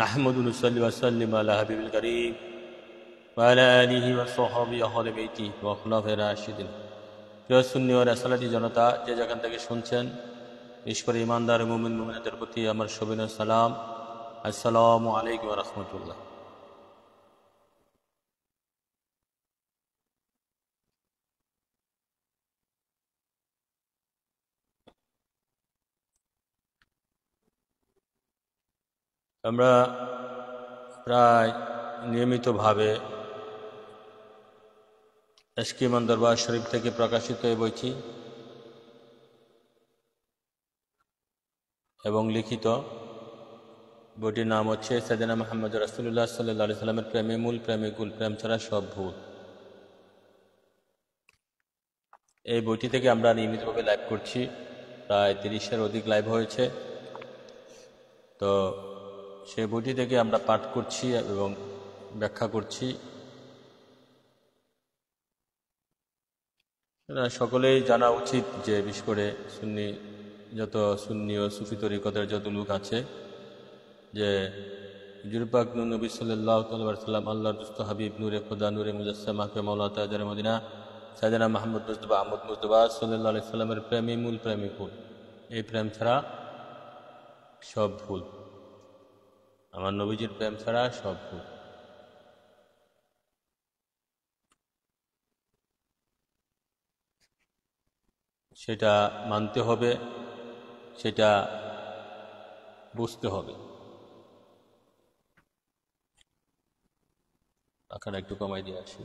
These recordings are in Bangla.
نحمد ونصلي وسلم على حبيب الكريم وعلى آله وصحبه أهل بيته وخلفائه الراشدين। প্রিয় সুন্নি ও রাসালাতি জনতা, যে যেখান থেকে শুনছেন, বিশেষ করে ইমানদার মুমিন মুমিনাতের প্রতি আমার সবিনয় সালাম। আসসালামু আলাইকুম ওয়া রাহমাতুল্লাহ। আমরা প্রায় নিয়মিতভাবে এশকে ইমান দরবার শরীফ থেকে প্রকাশিত এই বইটি এবং লিখিত বইটির নাম হচ্ছে সাইয়েদনা মুহাম্মদ রাসূলুল্লাহ সাল্লাল্লাহু আলাইহি সাল্লামের প্রেমে মূল, প্রেমে কুল, প্রেম ছাড়া সব ভুল। এই বইটি থেকে আমরা নিয়মিতভাবে লাইভ করছি, প্রায় 30-এর অধিক লাইভ হয়েছে। তো সেই বইটি থেকে আমরা পাঠ করছি এবং ব্যাখ্যা করছি। সকলেই জানা উচিত যে বিশেষ করে যত সুন্নি ও সুফি তরিকতের যত লোক আছে, যে হুজুর পাক নবী সাল্লাল্লাহু আলাইহি ওয়াসাল্লাম আল্লাহর দুস্ত হাবিব নূরে খোদা নূরে মুজাসসাম আকে মাওলা তাজরে মদিনা সাইয়েদনা মুহাম্মদ মুস্তাফা আহমদ মুস্তাফা সাল্লাল্লাহু আলাইহি সাল্লামের প্রেমে মূল, প্রেমে কুল। এই প্রেম ছাড়া সব ভুল। আমার নবীজির প্রেম ছাড়া সব ভুল। সেটা মানতে হবে, সেটা বুঝতে হবে। টাকাটা একটু কমাই দিয়ে আসি।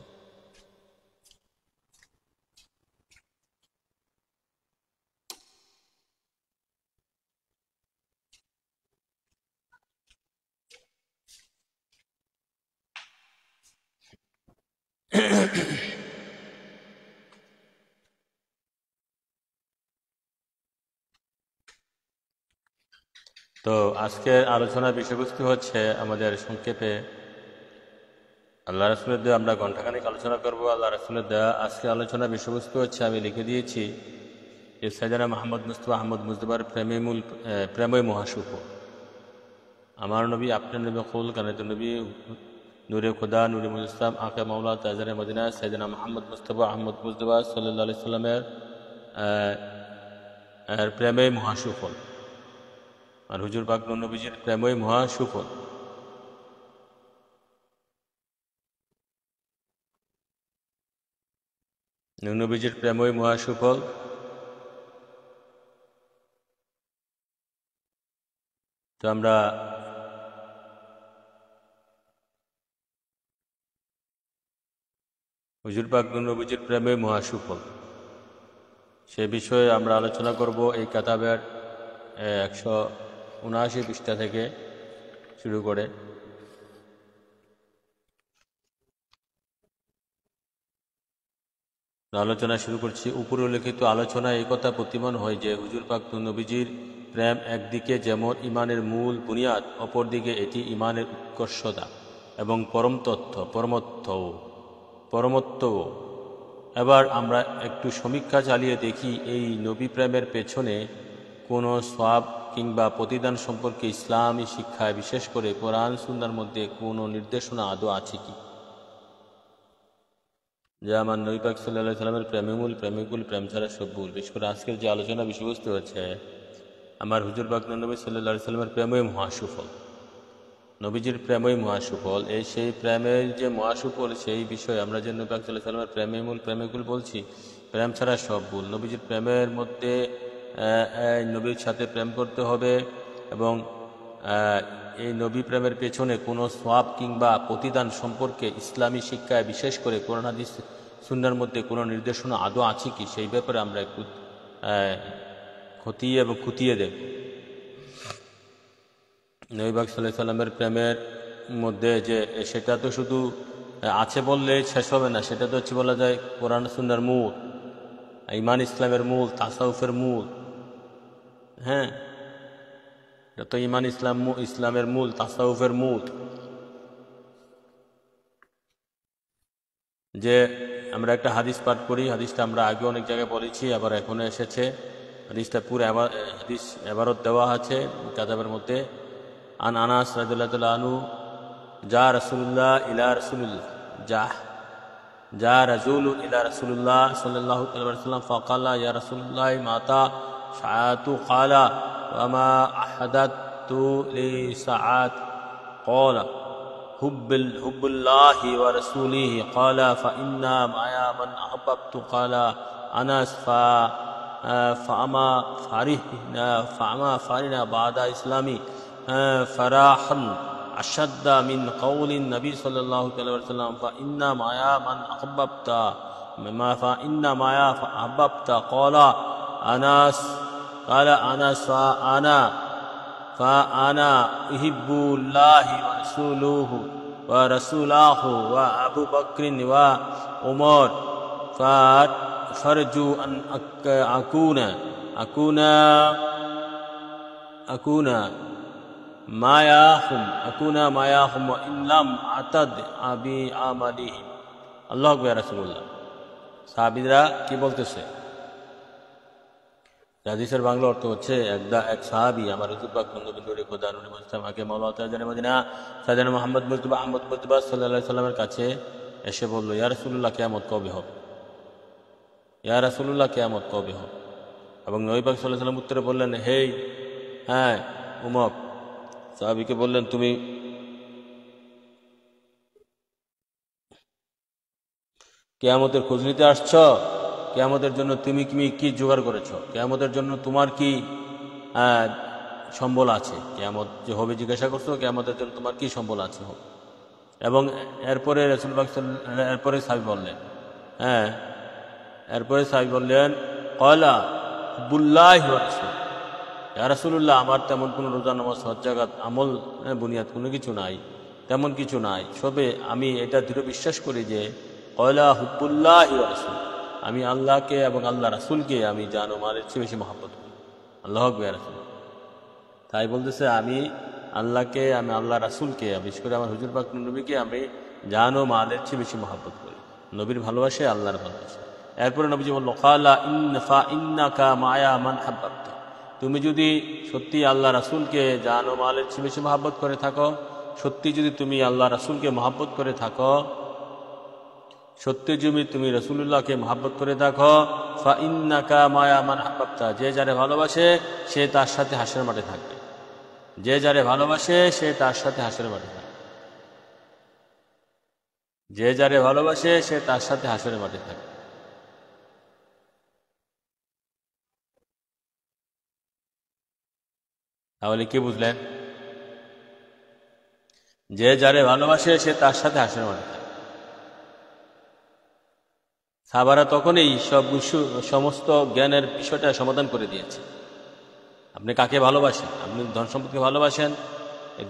তো আজকের আলোচনার বিষয়বস্তু হচ্ছে, আমাদের সংক্ষেপে আল্লাহ রাসূলের দেওয়া আমরা ঘণ্টাখানিক আলোচনা করব। আল্লাহ রাসূলের দেওয়া আজকে আলোচনার বিষয়বস্তু হচ্ছে, আমি লিখে দিয়েছি যে সাইয়েদনা মুহাম্মদ মুস্তাফা আহমদ মুজতবার প্রেমই মহাসুখ। আমার নবী, আপনার নবী কুল কানাতুন নবী নূরে খোদা নূরে মুজাসসাম আকে মাওলা তাজরে মদিনা সাইয়েদনা মুহাম্মদ মুস্তাফা আহমদ মুজতবা সাল্লাল্লাহু আলাইহি সাল্লামের প্রেমই মহাসুফল। আর হুজুর পাক নবীজির প্রেমই মহাসুফল। নবীজির প্রেমই মহাসুফল। তো আমরা হুজুর পাক নবীজির প্রেমই মহাসুফল সে বিষয়ে আমরা আলোচনা করব। এই কিতাবের 179 পৃষ্ঠা থেকে শুরু করে আলোচনা শুরু করছি। উপরে উল্লেখিত আলোচনায় এই কথা প্রতিমান হয় যে হুজুর পাক নবীজির প্রেম একদিকে যেমন ইমানের মূল বুনিয়াদ, অপরদিকে এটি ইমানের উৎকর্ষতা এবং পরমত্বও। এবার আমরা একটু সমীক্ষা চালিয়ে দেখি, এই নবী প্রেমের পেছনে কোনো সওয়াব কিংবা প্রতিদান সম্পর্কে ইসলামী শিক্ষায়, বিশেষ করে কোরআন সুন্নাহর মধ্যে কোনো নির্দেশনা আদৌ আছে কি? যে আমার নবী পাক সাল্লাল্লাহু আলাইহি সাল্লামের প্রেমে মূল, প্রেমে কুল, প্রেম ছাড়া সব ভুল। বিশেষ করে আজকের যে আলোচনা বিষয়বস্তু হচ্ছে, আমার হুজুর পাক নবী সাল্লাল্লাহু আলাইহি সাল্লামের প্রেমই মহাসুফল। নবীজির প্রেমই মহাসুফল। সেই প্রেমের যে মহাসুফল, সেই বিষয়ে আমরা যে নবী পাক সাল্লাল্লাহু আলাইহি সাল্লামের প্রেমে মূল, প্রেমে কুল বলছি, প্রেম ছাড়া সব ভুল। নবীজির প্রেমের মধ্যে নবীর সাথে প্রেম করতে হবে এবং এই নবী প্রেমের পেছনে কোনো সওয়াব কিংবা প্রতিদান সম্পর্কে ইসলামী শিক্ষায়, বিশেষ করে কোরআন হাদিস সুন্নাহর মধ্যে কোনো নির্দেশনা আদৌ আছে কি, সেই ব্যাপারে আমরা একটু খুঁটিয়ে দেব। নবী পাক সাল্লাল্লাহু আলাইহি সাল্লামের প্রেমের মধ্যে যে সেটা তো শুধু আছে বললে শেষ হবে না, সেটা তো হচ্ছে বলা যায় কোরআন সুন্নাহর মূল, ঈমান ইসলামের মূল, তাসাউফের মূল। হ্যাঁ, এটা তো ঈমান ইসলামের মূল, তাসাউফের মূল। যে আমরা একটা হাদিস পাঠ করি, হাদিসটা আমরা আগে অনেক জায়গায় বলেছি, আবার এখনো এসেছে। হাদিসটা পুরো হাদিস এবারত দেওয়া আছে কিতাবের মধ্যে। عن أنس رضي الله تعالى عنه جاء رسول الله إلى رسول الله جاء رجل إلى رسول الله صلى الله عليه وسلم فقال يا رسول الله متى ساعة قال وما أحدثت لساعة قال حب الله ورسوله قال فإن معي من أحببت قال أنس فأما فارنا بعد إسلامي فراحا أشد من قول النبي صلى الله عليه وسلم فإن معي من أحببت قال أنس فأنا أحب الله ورسوله وأبو بكر وعمر فأرجو أن أكون معهم وإن لم أعتد بعملهم আল্লাহু আকবার ইয়া রাসূলুল্লাহ। সাহাবীরা কি বলতেছে? হাদিসের বাংলা অর্থ হচ্ছে এক সাহাবী আমার হুজুর পাক নবী খোদা নূরে মুস্তাফাকে মাওলা তাআলা মদিনা সাইয়েদনা মুহাম্মদ মুস্তাফা সাল্লাল্লাহু আলাইহি সাল্লামের কাছে এসে বলল, ইয়া রাসূলুল্লাহ কিয়ামত কবে হবে? ইয়া রাসূলুল্লাহ কিয়ামত কবে হবে? এবং নবী পাক সাল্লাল্লাহু আলাইহি সাল্লাম উত্তরে বললেন, হ্যাঁ উমক। সাহাবীকে বললেন, তুমি কিয়ামতের খোঁজ নিতে আসছ? কিয়ামতের জন্য তুমি কি জোগাড় করেছো? কিয়ামতের জন্য তোমার কি সম্বল আছে? কিয়ামত যে হবে জিজ্ঞাসা করছো, কিয়ামতের জন্য তোমার কি সম্বল আছে? এবং এরপরে রাসূল পাক এরপরে সাহাবী বললেন, ক্বালা হুব্বুল্লাহি ওয়া রাসূল। ইয়া রাসূলুল্লাহ, আমার তেমন কোনো রোজা নামাজ হজ যাকাত আমল বুনিয়াদ কোনো কিছু নাই, তেমন কিছু নাই। সবে আমি এটা দৃঢ় বিশ্বাস করি যে ক্বালা হুব্বুল্লাহি ওয়া রাসূল, আমি আল্লাহকে এবং আল্লাহ রাসূলকে আমি জান ও মালের চেয়ে বেশি মহব্বত করি। আল্লাহু আকবার ইয়া রাসূল। তাই বলতেছে, আমি আল্লাহকে, আমি আল্লাহ রাসূলকে, বিশেষ করে আমার হুজুর পাক নবীকে আমি জান ও মালের চেয়ে বেশি মহব্বত করি। নবীর ভালোবাসে, আল্লাহর ভালোবাসে। এরপরে নবীজি বলল, ক্বালা ইন্নাকা মায়া মান হাব্বাবতা, তুমি যদি সত্যি আল্লাহ রাসূলকে জান ও মালের চেয়ে বেশি মহব্বত করে থাকো, সত্যি যদি তুমি আল্লাহ রাসূলকে মহব্বত করে থাকো, সত্যি যদি তুমি রাসূলুল্লাহকে মহব্বত করে থাকো, ফাইন্নাকা মায়া মান হাব্বাবতা, যে যারে ভালোবাসে সে তার সাথে হাসরের মাঠে থাকবে। যে যারে ভালোবাসে সে তার সাথে হাসরের মাঠে থাকবে। যে যারে ভালোবাসে সে তার সাথে হাসরের মাঠে থাকবে। তাহলে কি বুঝলেন? যে যারে ভালোবাসে সে তার সাথে হাসরের মাঠে থাকবে। সাহাবারা তখনই সমস্ত জ্ঞানের বিষয়টা সমাধান করে দিয়েছে। আপনি কাকে ভালোবাসেন? আপনি ধন সম্পদকে ভালোবাসেন, এই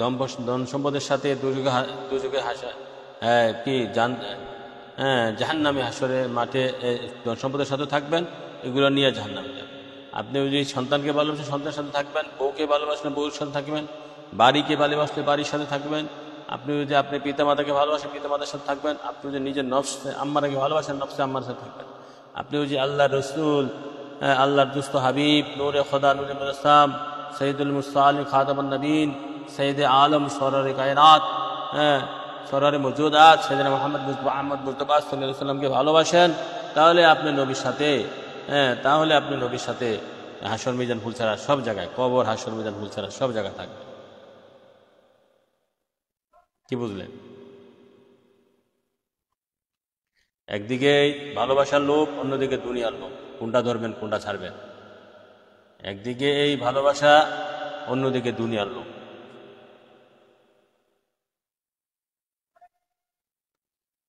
ধন সম্পদের সাথে দুযুগে জাহান্নামে হাসরের মাঠে ধন সম্পদের সাথে থাকবেন, এগুলো নিয়ে জাহান্নামে যাবেন। আপনি যদি সন্তানকে ভালোবাসেন, সন্তানের সাথে থাকবেন। বউকে ভালোবাসলে বউর সাথে থাকবেন। বাড়িকে ভালোবাসলে বাড়ির সাথে থাকবেন। আপনি যদি আপনি পিতামাতাকে ভালোবাসেন, পিতামাতার সাথে থাকবেন। আপনি যদি নিজের নফস আম্মারাকে ভালোবাসেন, নফসে আম্মার সাথে থাকবেন। আপনি যদি আল্লাহ রসুল, আল্লাহর দুস্থ হাবিব, নূরে খোদা নূরে মুজাসসাম, সৈয়দুল মুরসালিন, খাতামুন নবীন, সৈয়দে আলম, সররে কায়নাত, সররে মওজুদাত, সাইয়েদনা মুহাম্মদ মুস্তাফা সাল্লাল্লাহু আলাইহি ওয়াসাল্লামকে ভালোবাসেন, তাহলে আপনি নবীর সাথে হাসর মিজান ভুল ছাড়া সব জায়গায়, কবর হাসর মিজান ভুল ছাড়া সব জায়গায় থাকবে। কি বুঝলেন? একদিকে ভালোবাসার লোভ, অন্যদিকে দুনিয়ার লোভ। কোনটা ধরবেন, কোনটা ছাড়বেন? একদিকে এই ভালোবাসা, অন্যদিকে দুনিয়ার লোভ।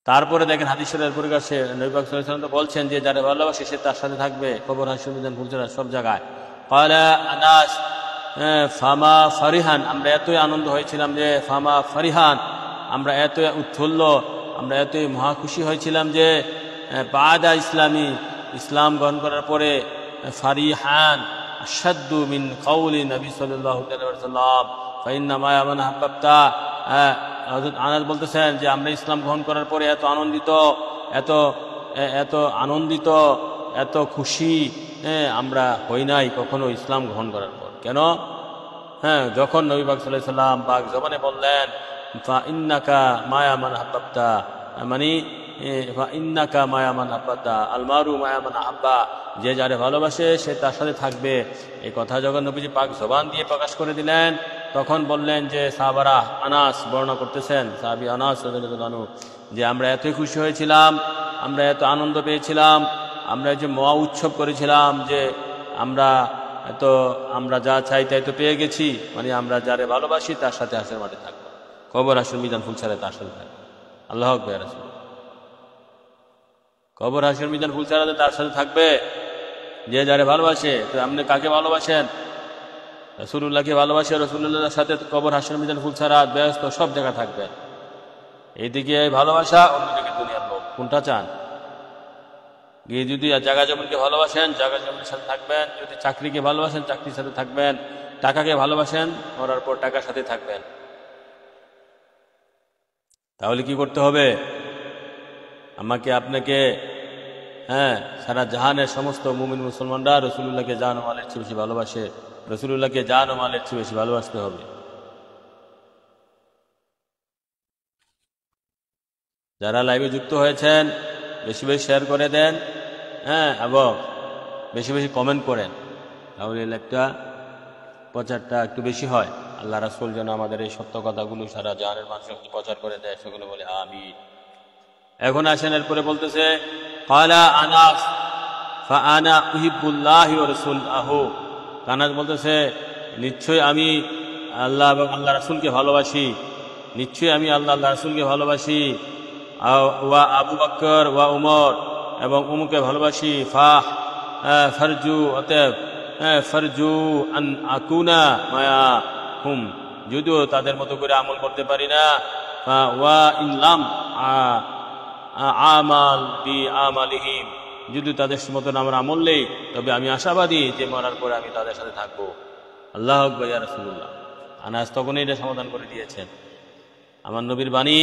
তারপরে দেখেন হাদিস শরীফের পরিকাশে নবী পাক সাল্লাল্লাহু আলাইহি ওয়াসাল্লাম বলছেন যে যারা ভালোবাসে সে তার সাথে থাকবে, কবর হাসর মিজান ভুল ছাড়া সব জায়গায়। ক্বালা আনাস ফামা ফারিহান, আমরা এতই আনন্দ হয়েছিলাম যে ফামা ফারিহান, আমরা এতই উৎফুল্ল, আমরা এতই মহাখুশি হয়েছিলাম যে বাদা ইসলাম গ্রহণ করার পরে ফারিহান আশাদ্দু মিন কাউলি নবী সাল্লাল্লাহু আলাইহি ওয়াসাল্লাম ফাইন্না মা মান হাব্বাবতা। হযরত আনাস বলতেছেন যে আমরা ইসলাম গ্রহণ করার পরে এত আনন্দিত এত খুশি আমরা হই নাই কখনো ইসলাম গ্রহণ করার পর। কেন? হ্যাঁ, যখন নবী পাক সাল্লাল্লাহু আলাইহি সাল্লাম পাক জবানে বললেন ফা ইন্নাকা মায়া মান আহাব্বাতা, মানে ফা ইন্নাকা মায়া মান আহাব্বাতা আল মারু মায়া মান আহাব্বা, যে যারে ভালোবাসে সে তার সাথে থাকবে। এই কথা যখন নবীজি পাক জবান দিয়ে প্রকাশ করে দিলেন, তখন বললেন যে সাহাবারা, আনাস বর্ণনা করতেছেন, সাহাবী আনাস রাদিয়াল্লাহু আনহু, যে আমরা এতই খুশি হয়েছিলাম, আমরা এত আনন্দ পেয়েছিলাম, আমরা যে মহা উৎসব করেছিলাম, যে আমরা যা চাই তাই তো পেয়ে গেছি, মানে আমরা যারে ভালোবাসি তার সাথে হাসরের মাঠে থাকবো, কবর হাসর মিজান ফুলছাড়া তার সাথে থাকবো। আল্লাহু আকবার। রাসূল কবর হাসর মিজান ফুলছাড়া তার সাথে থাকবে যে যারে ভালোবাসে। তো আপনি কাকে ভালোবাসেন? রাসূলুল্লাহকে ভালোবাসে, রাসূলুল্লাহর সাথে কবর হাসর মিজান ফুলছাড়া ব্যস্ত সব জায়গা থাকবেন। এইদিকে ভালোবাসা, অন্যদিকে দুনিয়ার লোক, কোনটা চান? গিয়ে যদি জায়গা জমিনকে ভালোবাসেন, জায়গা জমিনের সাথে থাকবেন। যদি চাকরিকে ভালোবাসেন, চাকরির সাথে থাকবেন। টাকাকে ভালোবাসেন, মরার পর টাকার সাথে থাকবেন। তাহলে কি করতে হবে? আমাকে আপনাকে, সারা জাহানের সমস্ত মুমিন মুসলমানরা রাসূলুল্লাহকে জান ও মালের চেয়ে বেশি ভালোবাসে, রাসূলুল্লাহকে জান ও মালের চেয়ে বেশি ভালোবাসতে হবে। যারা লাইভে যুক্ত হয়েছেন বেশি বেশি শেয়ার করে দেন, এবং বেশি বেশি কমেন্ট করেন, তাহলে লাইভটা প্রচারটা একটু বেশি হয়। আল্লাহ রাসূল যেন আমাদের এই সত্য কথাগুলো সারা জাহানের মানুষের কাছে প্রচার করে দেয়, সেগুলো বলে আমিন। এখন আসেন, এরপরে বলতেছে ক্বালা আনাস ফাআনা উহিব্বুল্লাহি ওয়া রাসূলাহু। আনাস বলতেছে, নিশ্চয়ই আমি আল্লাহ এবং আল্লাহ রাসূলকে ভালোবাসি, নিশ্চয়ই আমি আল্লাহ রাসূলকে ভালোবাসি। ওয়া আবু বকর ওয়া উমর, এবং উমরকে ভালোবাসি। ফারজু, অতএব ফারজু আন আকুনা মায়া হুম, যদিও তাদের মতো করে আমল করতে পারি না। ওয়া ইনলাম আমাল বি আমালিহিম, যদি তাদের মতন আমার আমল নেই, তবে আমি আশাবাদী যে মরার পরে আমি তাদের সাথে থাকবো। আল্লাহু আকবার ইয়া রাসূলুল্লাহ। আনাস তখনই এটা সমাধান করে দিয়েছেন। আমার নবীর বাণী,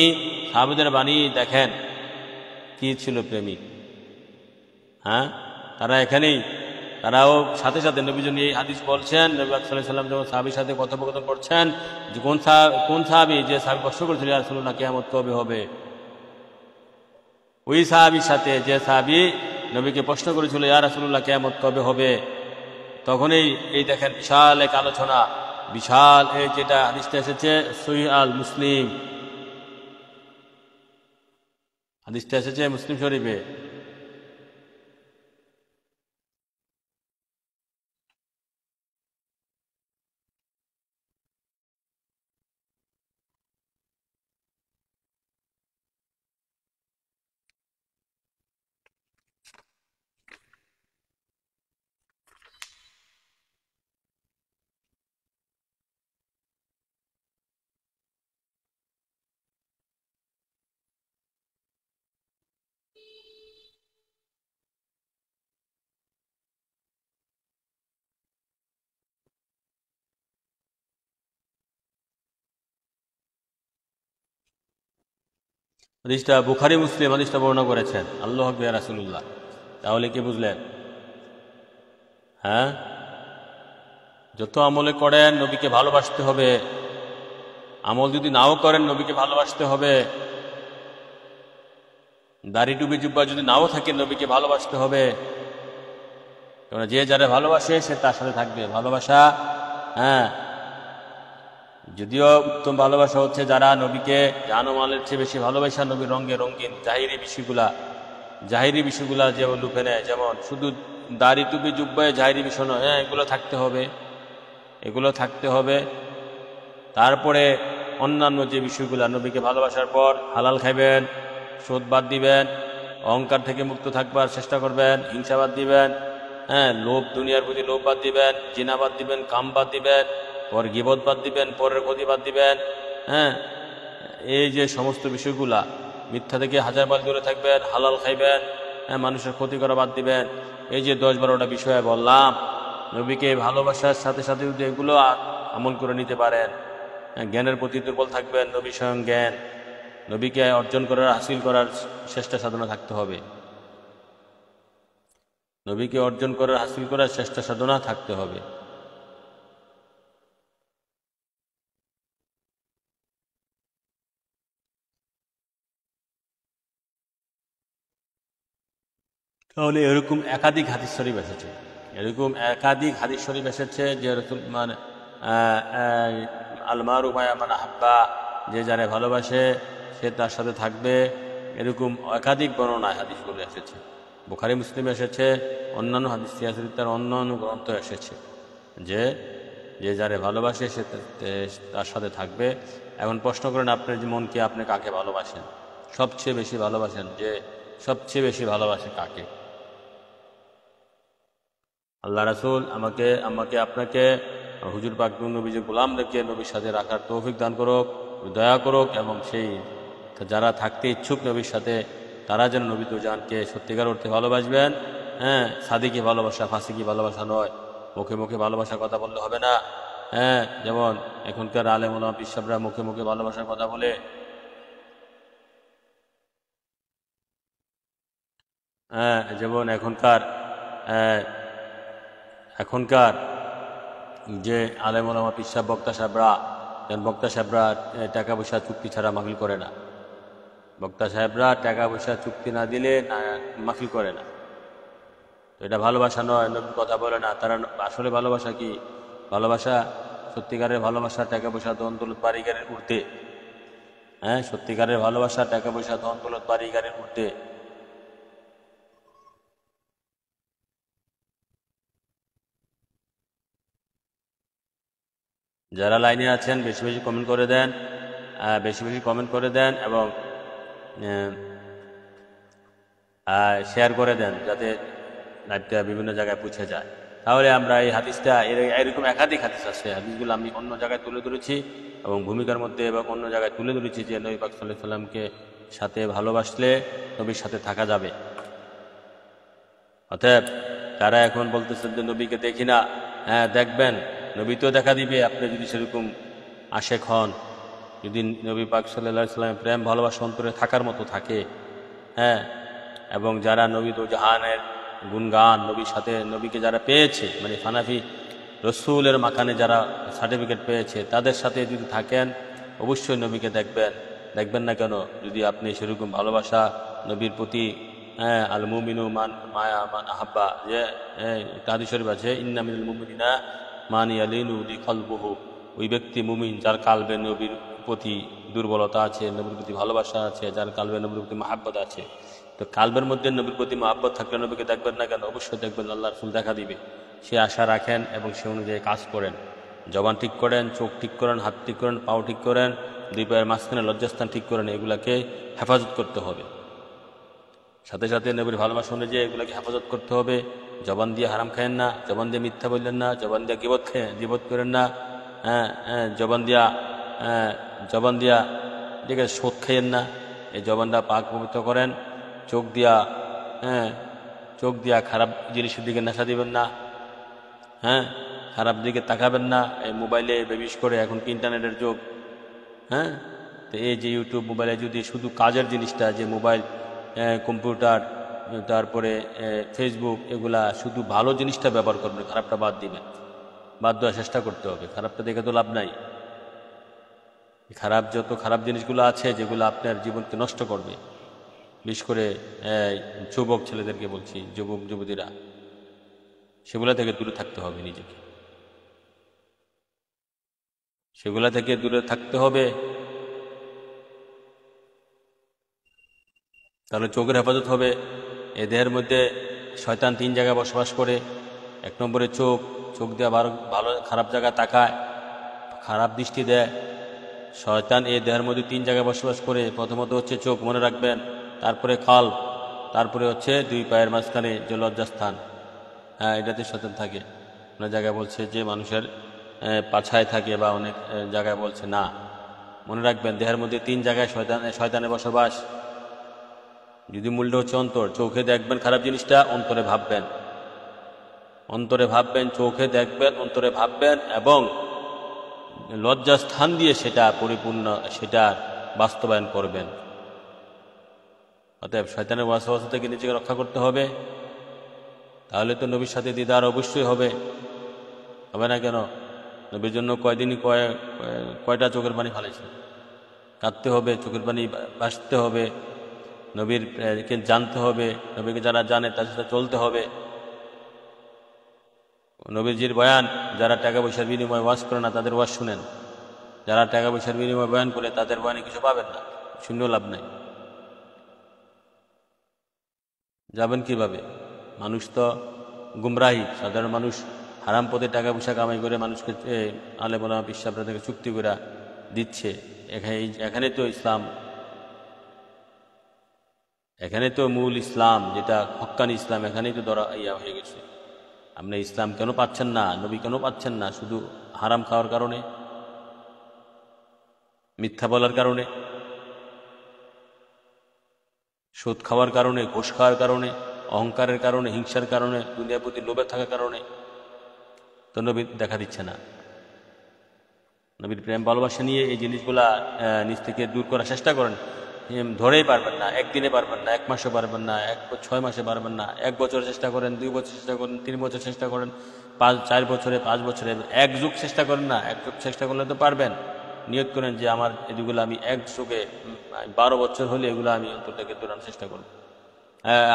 সাহাবাদের বাণী দেখেন কি ছিল প্রেমিক। তারা এখানেই, তারাও সাথে সাথে নবী যখন এই হাদিস বলছেন, নবী সাল্লাল্লাহু আলাইহি সাল্লাম যখন সাহাবীর সাথে কথোপকথন করছেন, যে কোন সাহাবী, যে সাহাবী প্রশ্ন করেছিল ইয়া রাসূলুল্লাহ কিয়ামত কবে হবে, ওই সাহাবীর সাথে যে সাহাবী নবীকে প্রশ্ন করেছিল ইয়া রাসূলুল্লাহ কিয়ামত কবে হবে, তখনই এই দেখেন বিশাল এক আলোচনা, বিশাল এই যেটা হাদিসটা এসেছে সহিহ আল মুসলিম, হাদিসটা এসেছে মুসলিম শরীফে। হাদিসটা বুখারী মুসলিম হাদিসটা বর্ণনা করেছেন। আল্লাহু আকবার ইয়া রাসূলুল্লাহ। তাহলে কি বুঝলেন? যত আমলে করেন নবীকে ভালোবাসতে হবে, আমল যদি নাও করেন নবীকে ভালোবাসতে হবে, দাড়ি টুপি জুব্বা যদি নাও থাকে নবীকে ভালোবাসতে হবে। কারণ যে যারা ভালোবাসে সে তার সাথে থাকবে। ভালোবাসা, যদিও উত্তম ভালোবাসা হচ্ছে যারা নবীকে জানো মালের চেয়ে বেশি ভালোবাসা, নবীর রঙে রঙিন জাহিরি বিষয়গুলা যে লুপে নেয়, যেমন শুধু দাড়ি টুপি জুব্বায় জাহিরি বিষয় নয়, এগুলো থাকতে হবে। তারপরে অন্যান্য যে বিষয়গুলা, নবীকে ভালোবাসার পর হালাল খাইবেন, সুদ বাদ দিবেন, অহংকার থেকে মুক্ত থাকবার চেষ্টা করবেন, হিংসা বাদ দিবেন, লোভ, দুনিয়ার প্রতি লোভ বাদ দিবেন, জিনা বাদ দিবেন, কাম বাদ দিবেন, পর গীবত বাদ দিবেন, পরের ক্ষতি বাদ দিবেন। এই যে সমস্ত বিষয়গুলা, মিথ্যা থেকে 1000 মাইল দূরে থাকবেন, হালাল খাইবেন, মানুষের ক্ষতি করা বাদ দিবেন। এই যে 10-12টা বিষয় বললাম, নবীকে ভালোবাসার সাথে সাথে যদি এগুলো আমল করে নিতে পারেন, জ্ঞানের প্রতি দুর্বল থাকবেন, নবী স্বয়ং জ্ঞান, নবীকে অর্জন করার, হাসিল করার চেষ্টা সাধনা থাকতে হবে, নবীকে অর্জন করার, হাসিল করার চেষ্টা সাধনা থাকতে হবে। তাহলে এরকম একাধিক হাদিস শরীফ এসেছে, এরকম একাধিক হাদিস শরীফ এসেছে যে রসুল মানে আলমারু মায়া মানে হাব্বা, যে যারে ভালোবাসে সে তার সাথে থাকবে, এরকম একাধিক বর্ণনায় হাদিসগুলো এসেছে। বুখারী মুসলিম এসেছে, অন্যান্য হাদিস তার অন্যান্য গ্রন্থ এসেছে যে যে যারে ভালোবাসে সে তার সাথে থাকবে। এখন প্রশ্ন করেন আপনার যে মনকে আপনি কাকে ভালোবাসেন, সবচেয়ে বেশি ভালোবাসেন, যে সবচেয়ে বেশি ভালোবাসে কাকে? আল্লাহ রাসূল আমাকে আপনাকে হুজুর পাক নবীজি গোলামদেরকে নবীর সাথে রাখার তৌফিক দান করুক, দয়া করুক, এবং সেই যারা থাকতে ইচ্ছুক নবীর সাথে তারা যেন নবী দুজানকে সত্যিকার অর্থে ভালোবাসবেন। হ্যাঁ, সাদিকি ভালোবাসা, ফাসিকি ভালোবাসা নয়। মুখে মুখে ভালোবাসার কথা বললে হবে না। হ্যাঁ, যেমন এখনকার আলেম ওলামা পীর সাহেবরা মুখে মুখে ভালোবাসার কথা বলে, হ্যাঁ, যেমন এখনকার যে আলেম ওলামা পীর সাহেব বক্তা সাহেবরা টাকা পয়সা চুক্তি ছাড়া মাহফিল করে না। বক্তা সাহেবরা টাকা পয়সা চুক্তি না দিলে মাহফিল করে না। তো এটা ভালোবাসা নয়, নবীর কথা বলে না তারা। আসলে ভালোবাসা কি? ভালোবাসা, সত্যিকারের ভালোবাসা টাকা পয়সা ধন দৌলত বাড়ি গাড়ির ঊর্ধ্বে। হ্যাঁ, সত্যিকারের ভালোবাসা টাকা পয়সা ধন দৌলত বাড়ি গাড়ির ঊর্ধ্বে। যারা লাইনে আছেন বেশি বেশি কমেন্ট করে দেন, বেশি বেশি কমেন্ট করে দেন, এবং শেয়ার করে দেন যাতে লাইভটা বিভিন্ন জায়গায় পৌঁছে যায়। তাহলে আমরা এই হাদিসটা, এরকম একাধিক হাদিস আছে, হাদিসগুলো আমি অন্য জায়গায় তুলে ধরেছি এবং ভূমিকার মধ্যে এবং অন্য জায়গায় তুলে ধরেছি যে নবী পাক সাল্লাল্লাহু আলাইহি সাল্লামকে সাথে ভালোবাসলে নবীর সাথে থাকা যাবে। অতএব তারা এখন বলতেছেন যে নবীকে দেখি না। হ্যাঁ, দেখবেন, নবী তো দেখা দিবে আপনি যদি সেরকম আশেক হন, যদি নবী পাক সাল্লাল্লাহু আলাইহি সাল্লামের প্রেম ভালোবাসা অন্তরে থাকার মতো থাকে। হ্যাঁ, এবং যারা নবী তো জাহানের গুণগান, নবীর সাথে নবীকে যারা পেয়েছে, মানে ফানাফি রসুলের মাকানে যারা সার্টিফিকেট পেয়েছে, তাদের সাথে যদি থাকেন অবশ্যই নবীকে দেখবেন। দেখবেন না কেন? যদি আপনি সেরকম ভালোবাসা নবীর প্রতি, হ্যাঁ, আল মুমিনু মান মায়া মান আহাব্বা, যে একটা হাদিস শরীফ আছে, ইন্না মিনাল মুমিনিনা মান ইয়ালিনু লিকলবুহু, ওই ব্যক্তি মুমিন যার কালবে নবীর প্রতি দুর্বলতা আছে, নবীর প্রতি ভালোবাসা আছে, যার কালবে নবীর প্রতি মাহাব্বত আছে। তো কালবের মধ্যে নবীর প্রতি মহাব্বত থাকলে নবীকে দেখবেন না কেন? অবশ্যই দেখবেন, আল্লাহ রাসূল দেখা দিবে। সে আশা রাখেন এবং সে অনুযায়ী কাজ করেন। জবান ঠিক করেন, চোখ ঠিক করেন, হাত ঠিক করেন, পাও ঠিক করেন, দুই পায়ের মাঝখানে লজ্জাস্থান ঠিক করেন। এগুলাকে হেফাজত করতে হবে। সাথে সাথে নবীর ভালোবাসা অনুযায়ী এগুলাকে হেফাজত করতে হবে। জবান দিয়ে হারাম খায়েন না, জবান দিয়ে মিথ্যা বললেন না, জবান দিয়ে গীবত করেন না। হ্যাঁ, জবান দিয়া ঠিক আছে সোদ খাইয়েন না। এই জবানটা পাক পবিত্র করেন। চোখ দিয়া খারাপ জিনিসের দিকে নেশা দিবেন না। হ্যাঁ, খারাপ দিকে তাকাবেন না। এই মোবাইলে বিশেষ করে এখন কি ইন্টারনেটের যুগ। হ্যাঁ, তো এই যে ইউটিউব, মোবাইলে যদি শুধু কাজের জিনিসটা, যে মোবাইল, কম্পিউটার, তারপরে ফেসবুক, এগুলা শুধু ভালো জিনিসটা ব্যবহার করবেন, খারাপটা বাদ দিবেন। বাদ দেওয়ার চেষ্টা করতে হবে। খারাপটা দেখে তো লাভ নাই। যত খারাপ জিনিসগুলো আছে যেগুলো আপনার জীবনকে নষ্ট করবে, বিশেষ করে যুবক ছেলেদেরকে বলছি, যুবক যুবতীরা, সেগুলা থেকে দূরে থাকতে হবে নিজেকে। সেগুলা থেকে দূরে থাকতে হবে। তাহলে চোখের হেফাজত হবে। এ দেহের মধ্যে শয়তান 3 জায়গায় বসবাস করে। 1 নম্বরে চোখ দিয়ে ভালো খারাপ জায়গায় তাকায়, খারাপ দৃষ্টি দেয়। শয়তান এই দেহের মধ্যে 3 জায়গায় বসবাস করে। প্রথমত হচ্ছে চোখ, মনে রাখবেন। তারপরে খাল, তারপরে হচ্ছে 2 পায়ের মাঝখানে যে লজ্জাস্থান। হ্যাঁ, এটাতে শয়তান থাকে। অনেক জায়গায় বলছে যে মানুষের পাছায় থাকে, বা অনেক জায়গায় বলছে না। মনে রাখবেন, দেহের মধ্যে 3 জায়গায় শয়তানের বসবাস। যদি মূল্য হচ্ছে অন্তর, চোখে দেখবেন খারাপ জিনিসটা, অন্তরে ভাববেন, চোখে দেখবেন, অন্তরে ভাববেন, এবং লজ্জাস্থান দিয়ে সেটা বাস্তবায়ন করবেন। অতএব শয়তানের ওয়াসওয়াসা থেকে নিজেকে রক্ষা করতে হবে। তাহলে তো নবীর সাথে দিদার অবশ্যই হবে না কেন? নবীর জন্য কয়টা চোখের পানি ফালাইছে? কাঁদতে হবে, চোখের পানি বাসতে হবে। নবীর কে জানতে হবে, নবীকে যারা জানে তার সাথে চলতে হবে। নবীজির বয়ান যারা টাকা পয়সার বিনিময়ে ওয়াজ করে না তাদের ওয়াজ শুনেন, যারা টাকা পয়সার বিনিময়ে বয়ান করে তাদের বয়ানে কিছু পাবেন না, শূন্য লাভ নাই। যাবেন কিভাবে? মানুষ তো গুমরাহি, সাধারণ মানুষ হারাম পথে টাকা পয়সা কামাই করে মানুষকে আলেম ওলামা পিসাবরা থেকে চুক্তি করে দিচ্ছে। এখানে তো ইসলাম, এখানে তো মূল ইসলাম যেটা হক্কানি ইসলাম, এখানেই তো ধরা হয়ে গেছে। আপনি ইসলাম কেন পাচ্ছেন না, নবী কেন পাচ্ছেন না? শুধু হারাম খাওয়ার কারণে, মিথ্যা বলার কারণে, সুদ খাওয়ার কারণে, ঘুষ খাওয়ার কারণে, অহংকারের কারণে, হিংসার কারণে, দুনিয়ার প্রতি লোভে থাকার কারণে তো নবী দেখা দিচ্ছে না। নবীর প্রেম ভালোবাসা নিয়ে এই জিনিসগুলা নিজ থেকে দূর করার চেষ্টা করেন, ধরেই পারবেন না, একদিনে পারবেন না, 1 মাসে পারবেন না, 6 মাসে পারবেন না, 1 বছর চেষ্টা করেন, 2 বছর চেষ্টা করেন, 3 বছর চেষ্টা করেন, 4 বছরে, 5 বছরে, 1 যুগ চেষ্টা করেন না। 1 যুগ চেষ্টা করলে তো পারবেন। নিয়ত করেন যে আমার এগুলো আমি 1 যুগে 12 বছর হলে এগুলো আমি অন্তরটাকে দৌড়ানোর চেষ্টা করব।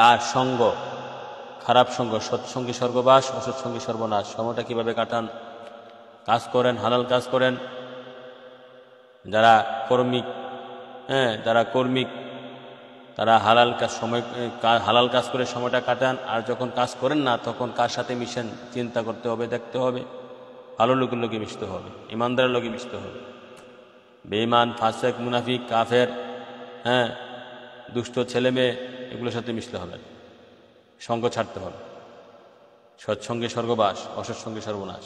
আর সঙ্গ, খারাপ সঙ্গ, সৎসঙ্গী স্বর্গবাস, অসৎসঙ্গী সর্বনাশ। সময়টা কিভাবে কাটান? কাজ করেন, হালাল কাজ করেন। যারা কর্মিক, যারা কর্মিক তারা হালাল কাজ করে সময়টা কাটান। আর যখন কাজ করেন না তখন কার সাথে মিশেন চিন্তা করতে হবে, দেখতে হবে। ভালো লোকের লোকে মিশতে হবে, ইমানদারের লোকে মিশতে হবে। বেঈমান, ফাসেক, মুনাফিক, কাফের, দুষ্ট ছেলে মেয়ে এগুলোর সাথে মিশতে হবে, সঙ্গ ছাড়তে হবে। সৎসঙ্গে স্বর্গবাস, অসৎসঙ্গে সর্বনাশ।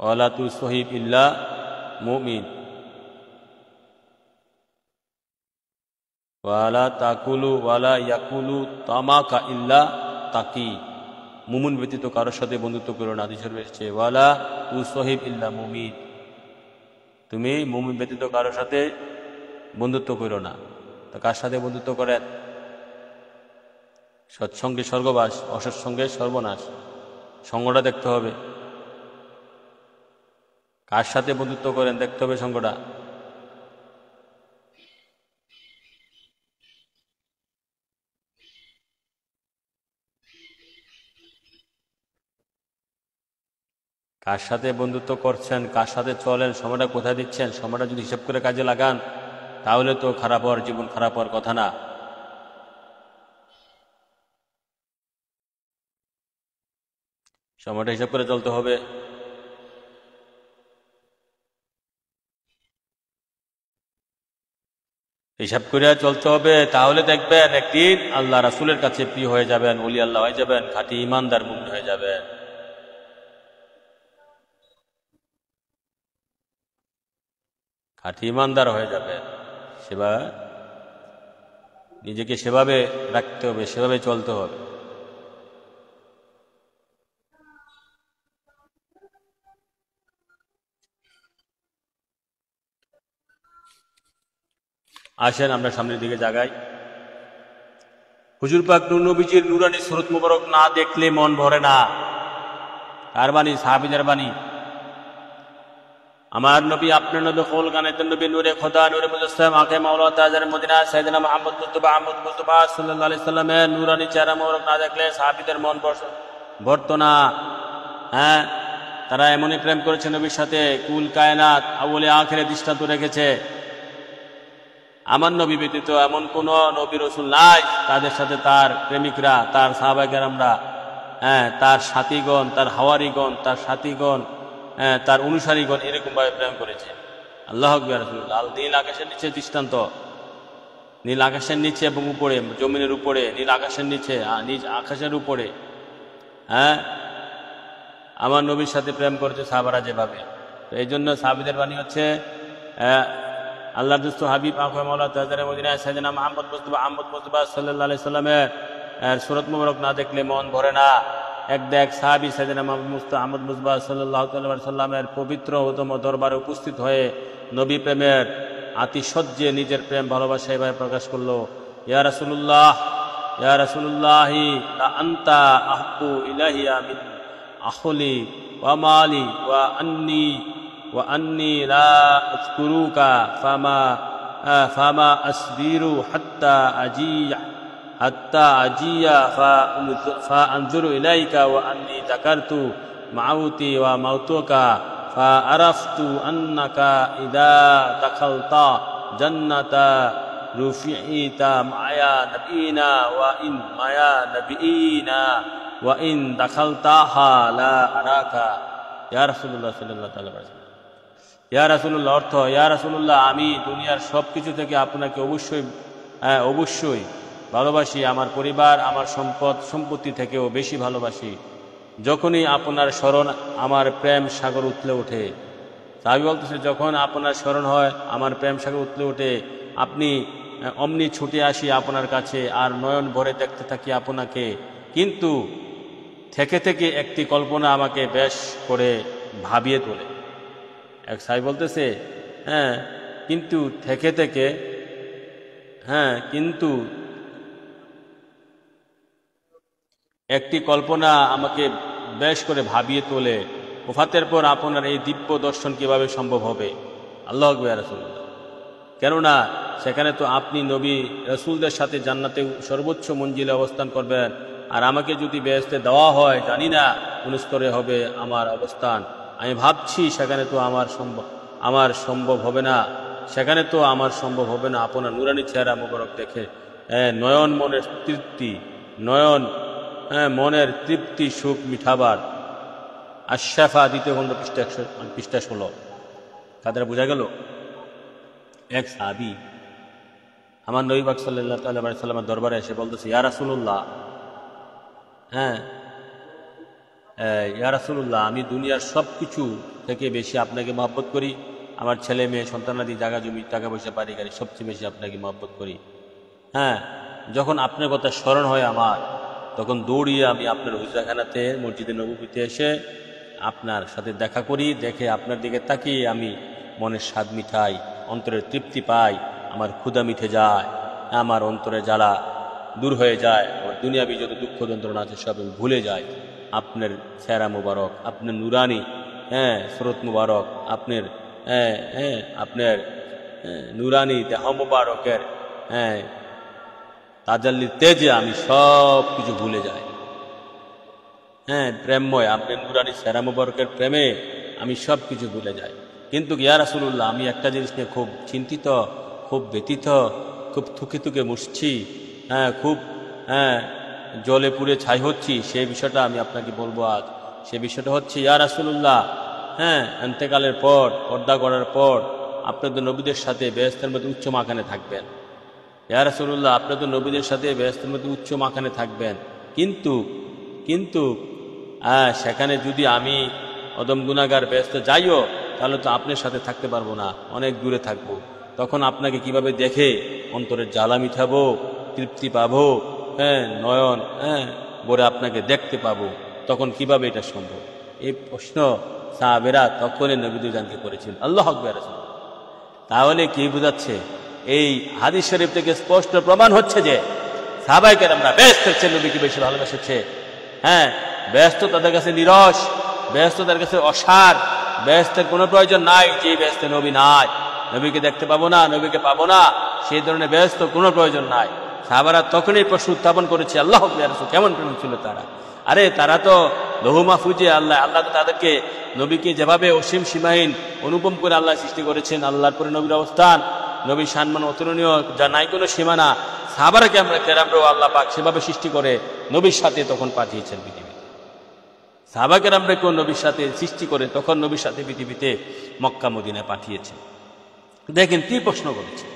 ওয়ালা তুসহিব ইল্লা মুমিন, ওয়ালা তাকুলু ওয়ালা ইয়াকুলু তামাকা ইল্লা তাকি। মুমিন ব্যতীত কারোর সাথে বন্ধুত্ব করো না। হাদিসে এসেছে ওয়ালা তুসহিব ইল্লা মুমিন, তুমি মুমিন ব্যতীত কারোর সাথে বন্ধুত্ব করো না। তো কার সাথে বন্ধুত্ব করেন? সৎসঙ্গে স্বর্গবাস, অসৎসঙ্গে সর্বনাশ। সঙ্গটা দেখতে হবে, কার সাথে বন্ধুত্ব করেন দেখতে হবে সঙ্গটা। কার সাথে বন্ধুত্ব করছেন, কার সাথে চলেন, সময়টা কোথায় দিচ্ছেন, সময়টা যদি হিসাব করে কাজে লাগান তাহলে তো খারাপ হওয়ার, জীবন খারাপ হওয়ার কথা না। সময়টা হিসাব করে চলতে হবে। হিসাব করে চলতে হবে, তাহলে দেখবেন একদিন আল্লাহ রাসূলের কাছে প্রিয় হয়ে যাবেন, ওলি আল্লাহ হয়ে যাবেন, খাঁটি ইমানদার মুমিন হয়ে যাবেন। খাঁটি ইমানদার হয়ে যাবেন। নিজেকে সেভাবে রাখতে হবে, সেভাবে চলতে হবে। আসেন আমরা সামনের দিকে জাগাই। হুজুর পাক নূর নবীজির নূরানি সুরত মুবারক না দেখলে মন ভরে না। কার বাণী? সাহাবীদের বাণী। আমার নবী, আপনার নবী, কৌল কানাতের নবী, নূরে খোদা, নূরে মুজাসসাম, আকে মাওলা তাজার মদিনা সাইয়েদনা মুহাম্মদ মুস্তাফা সাল্লাল্লাহু আলাইহি সাল্লামের নূরানি চেহারা মোবারক না দেখলে সাহাবীদের মন ভরতো না। তারা এমনই প্রেম করেছে নবীর সাথে, কুল কায়নাত আউয়ালে আখিরে দৃষ্টান্ত রেখেছে। আমার নবী ব্যতীত এমন কোন নবী রাসূল নাই তাদের সাথে তার প্রেমিকরা, তার সাহাবায়ে কেরামরা, তার সাথীগণ, তার হাওয়ারিগণ, তার সাথীগণ, তার অনুসারীগণ এরকম ভাবে প্রেম করেছে। আল্লাহু আকবার। রাসূলুল্লাহ নীল আকাশের নিচে দৃষ্টান্ত, নীল আকাশের নিচে এবং উপরে, জমিনের উপরে, নীল আকাশের নিচে, নিজ আকাশের উপরে, আমার নবীর সাথে প্রেম করেছে সাহাবারা যেভাবে। তো এই জন্য সাহাবীদের বাণী হচ্ছে আল্লাহর দোস্ত হাবিব আকে মাওলা তাজারে মদিনা সাইয়েদনা মুহাম্মদ মুস্তাফা সাল্লাল্লাহু আলাইহি সাল্লামের সূরত মুবারক না দেখলে মন ভরে না। এক দেখ সাহাবী সাইয়েদনা মুহাম্মদ মুস্তাফা সাল্লাল্লাহু আলাইহি সাল্লামের পবিত্র উত্তম দরবারে উপস্থিত হয়ে নবী প্রেমের আতিশয্যে নিজের প্রেম ভালোবাসা এভাবে প্রকাশ করলো, ইয়া রাসূলুল্লাহ, ইয়া রাসূলুল্লাহি লা আনতা আহব্বু ইলাইয়া মিন আখলি ওয়া মালি ওয়া আন্নি ওয়া আন্নী লা আযকুরুকা ফামা আসবিরু হাত্তা আজিয়া ফাআনজুরু ইলাইকা ওয়া আন্নী যাকারতু মাউতি ওয়া মাউতুকা ফাআরাফতু আন্নাকা ইযা দাখালতা জান্নাতা রুফিইতা মায়া নবিয়িনা ওয়া ইন দাখালতাহা লা আরাকা। ইয়া রাসূলুল্লাহ সাল্লাল্লাহু আলাইহি ওয়াসাল্লাম, ইয়া রাসূলুল্লাহ অর্থ, ইয়া রাসূলুল্লাহ আমি দুনিয়ার সব কিছু থেকে আপনাকে অবশ্যই ভালোবাসি, আমার পরিবার আমার সম্পত্তি থেকেও বেশি ভালোবাসি। যখনই আপনার স্মরণ আমার প্রেম সাগর উতলে ওঠে। সাহাবী বলতেছে যখন আপনার স্মরণ হয় আমার প্রেম সাগর উতলে ওঠে, আপনি অমনি ছুটে আসি আপনার কাছে আর নয়ন ভরে দেখতে থাকি আপনাকে। কিন্তু থেকে থেকে একটি কল্পনা আমাকে বেশ করে ভাবিয়ে তোলে। এক সাহাবী বলতেছে কিন্তু থেকে থেকে কিন্তু একটি কল্পনা আমাকে বেশ করে ভাবিয়ে তোলে, ওফাতের পর আপনার এই দিব্য দর্শন কিভাবে সম্ভব হবে? আল্লাহু আকবার। রাসূলুল্লাহ, কেননা সেখানে তো আপনি নবী রাসূলদের সাথে জান্নাতে সর্বোচ্চ মঞ্জিলে অবস্থান করবেন, আর আমাকে যদি বেহেশতে দেওয়া হয় জানি না কোন স্তরে হবে আমার অবস্থান। আমি ভাবছি সেখানে তো আমার সম্ভব হবে না, সেখানে তো আমার সম্ভব হবে না আপনার নুরানি চেহারা মুবারক দেখে মনের তৃপ্তি সুখ মিঠাবার। আশরাফা দ্বিতীয় খণ্ড পৃষ্ঠা 16। তাদের বোঝা গেল এক সাহাবী আমার নবী পাক সাল্লাল্লাহু আলাইহি সাল্লামের দরবারে এসে বলতেছে, ইয়া রাসূলুল্লাহ, ইয়া রাসূলুল্লাহ আমি দুনিয়ার সব কিছু থেকে বেশি আপনাকে মহব্বত করি। আমার ছেলে মেয়ে সন্তানাদি জায়গা জমি টাকা পয়সা বাড়ি গাড়ি সবচেয়ে বেশি আপনাকে মহব্বত করি। যখন আপনার কথা স্মরণ হয় আমার, তখন দৌড়িয়ে আমি আপনার হুজরাখানাতে মসজিদে নববীতে এসে আপনার সাথে দেখা করি। দেখে আপনার দিকে তাকিয়ে আমি মনের স্বাদ মিঠাই, অন্তরের তৃপ্তি পাই, আমার ক্ষুধা মিঠে যায়, আমার অন্তরে জ্বালা দূর হয়ে যায়, আমার দুনিয়াবি যত দুঃখ যন্ত্রণা আছে সব আমি ভুলে যাই। আপনার চেহারা মুবারক, আপনার নুরানি সুরত মুবারক, আপনার নুরানি দেহ মুবারকের তাজাল্লির তেজে আমি সব কিছু ভুলে যাই। প্রেমময় আপনার নুরানি চেহারা মুবারকের প্রেমে আমি সব কিছু ভুলে যাই। কিন্তু ইয়া রাসূলুল্লাহ আমি একটা জিনিস নিয়ে খুব চিন্তিত, খুব ব্যথিত, খুব থুকে মুছছি, খুব জলে পুড়ে ছাই হচ্ছি। সেই বিষয়টা আমি আপনাকে বলবো আজ। সে বিষয়টা হচ্ছে, ইয়া রাসূলুল্লাহ ইন্তেকালের পর, পর্দা করার পর আপনি তো নবীদের সাথে বেহেশতের মধ্যে উচ্চ মাকানে থাকবেন। ইয়া রাসূলুল্লাহ আপনি তো নবীদের সাথে বেহেশতের মধ্যে উচ্চ মাকানে থাকবেন, কিন্তু সেখানে যদি আমি অদম গুনাহগার বেহেশতে যাইও তাহলে তো আপনার সাথে থাকতে পারবো না, অনেক দূরে থাকবো। তখন আপনাকে কিভাবে দেখে অন্তরের জ্বালা মিঠাবো, তৃপ্তি পাবো, নয়ন ভরে আপনাকে দেখতে পাবো, তখন কিভাবে এটা সম্ভব? এই প্রশ্ন সাহাবেরা তখনই নবীকে করেছেন। আল্লাহু আকবার। তাহলে কি বোঝাচ্ছে? এই হাদিস শরীফ থেকে স্পষ্ট প্রমাণ হচ্ছে যে সাহাবায়ে কেরামরা বেহেশতের চেয়ে নবীকে বেশি ভালোবেসেছে। বেহেশত তাদের কাছে নিরস, বেহেশত তাদের কাছে অসার, বেহেশতের কোনো প্রয়োজন নাই যে বেহেশতে নবী নাই, নবীকে দেখতে পাবো না, নবীকে পাবো না, সেই ধরনের বেহেশত কোনো প্রয়োজন নাই। সাহাবারা তখনই প্রশ্ন উত্থাপন করেছে, আল্লাহ কেমন প্রেম ছিল তারা? আরে তারা তো লৌহ মাহফুজে আল্লাহ তো তাদেরকে নবীকে যেভাবে অসীম সীমাহীন অনুপম করে আল্লাহ সৃষ্টি করেছেন, আল্লাহর পরে নবীর অবস্থান, নবীর সম্মান অতুলনীয়, যা নাই কোনো সীমানা। সাহাবারা কেরামরাও আল্লাহ পাক সেভাবে সৃষ্টি করে নবীর সাথে তখন পাঠিয়েছেন পৃথিবীতে। সাহাবা কেরামরাকেও নবীর সাথে সৃষ্টি করে তখন নবীর সাথে পৃথিবীতে মক্কা মদিনায় পাঠিয়েছেন। দেখেন কি প্রশ্ন করেছে,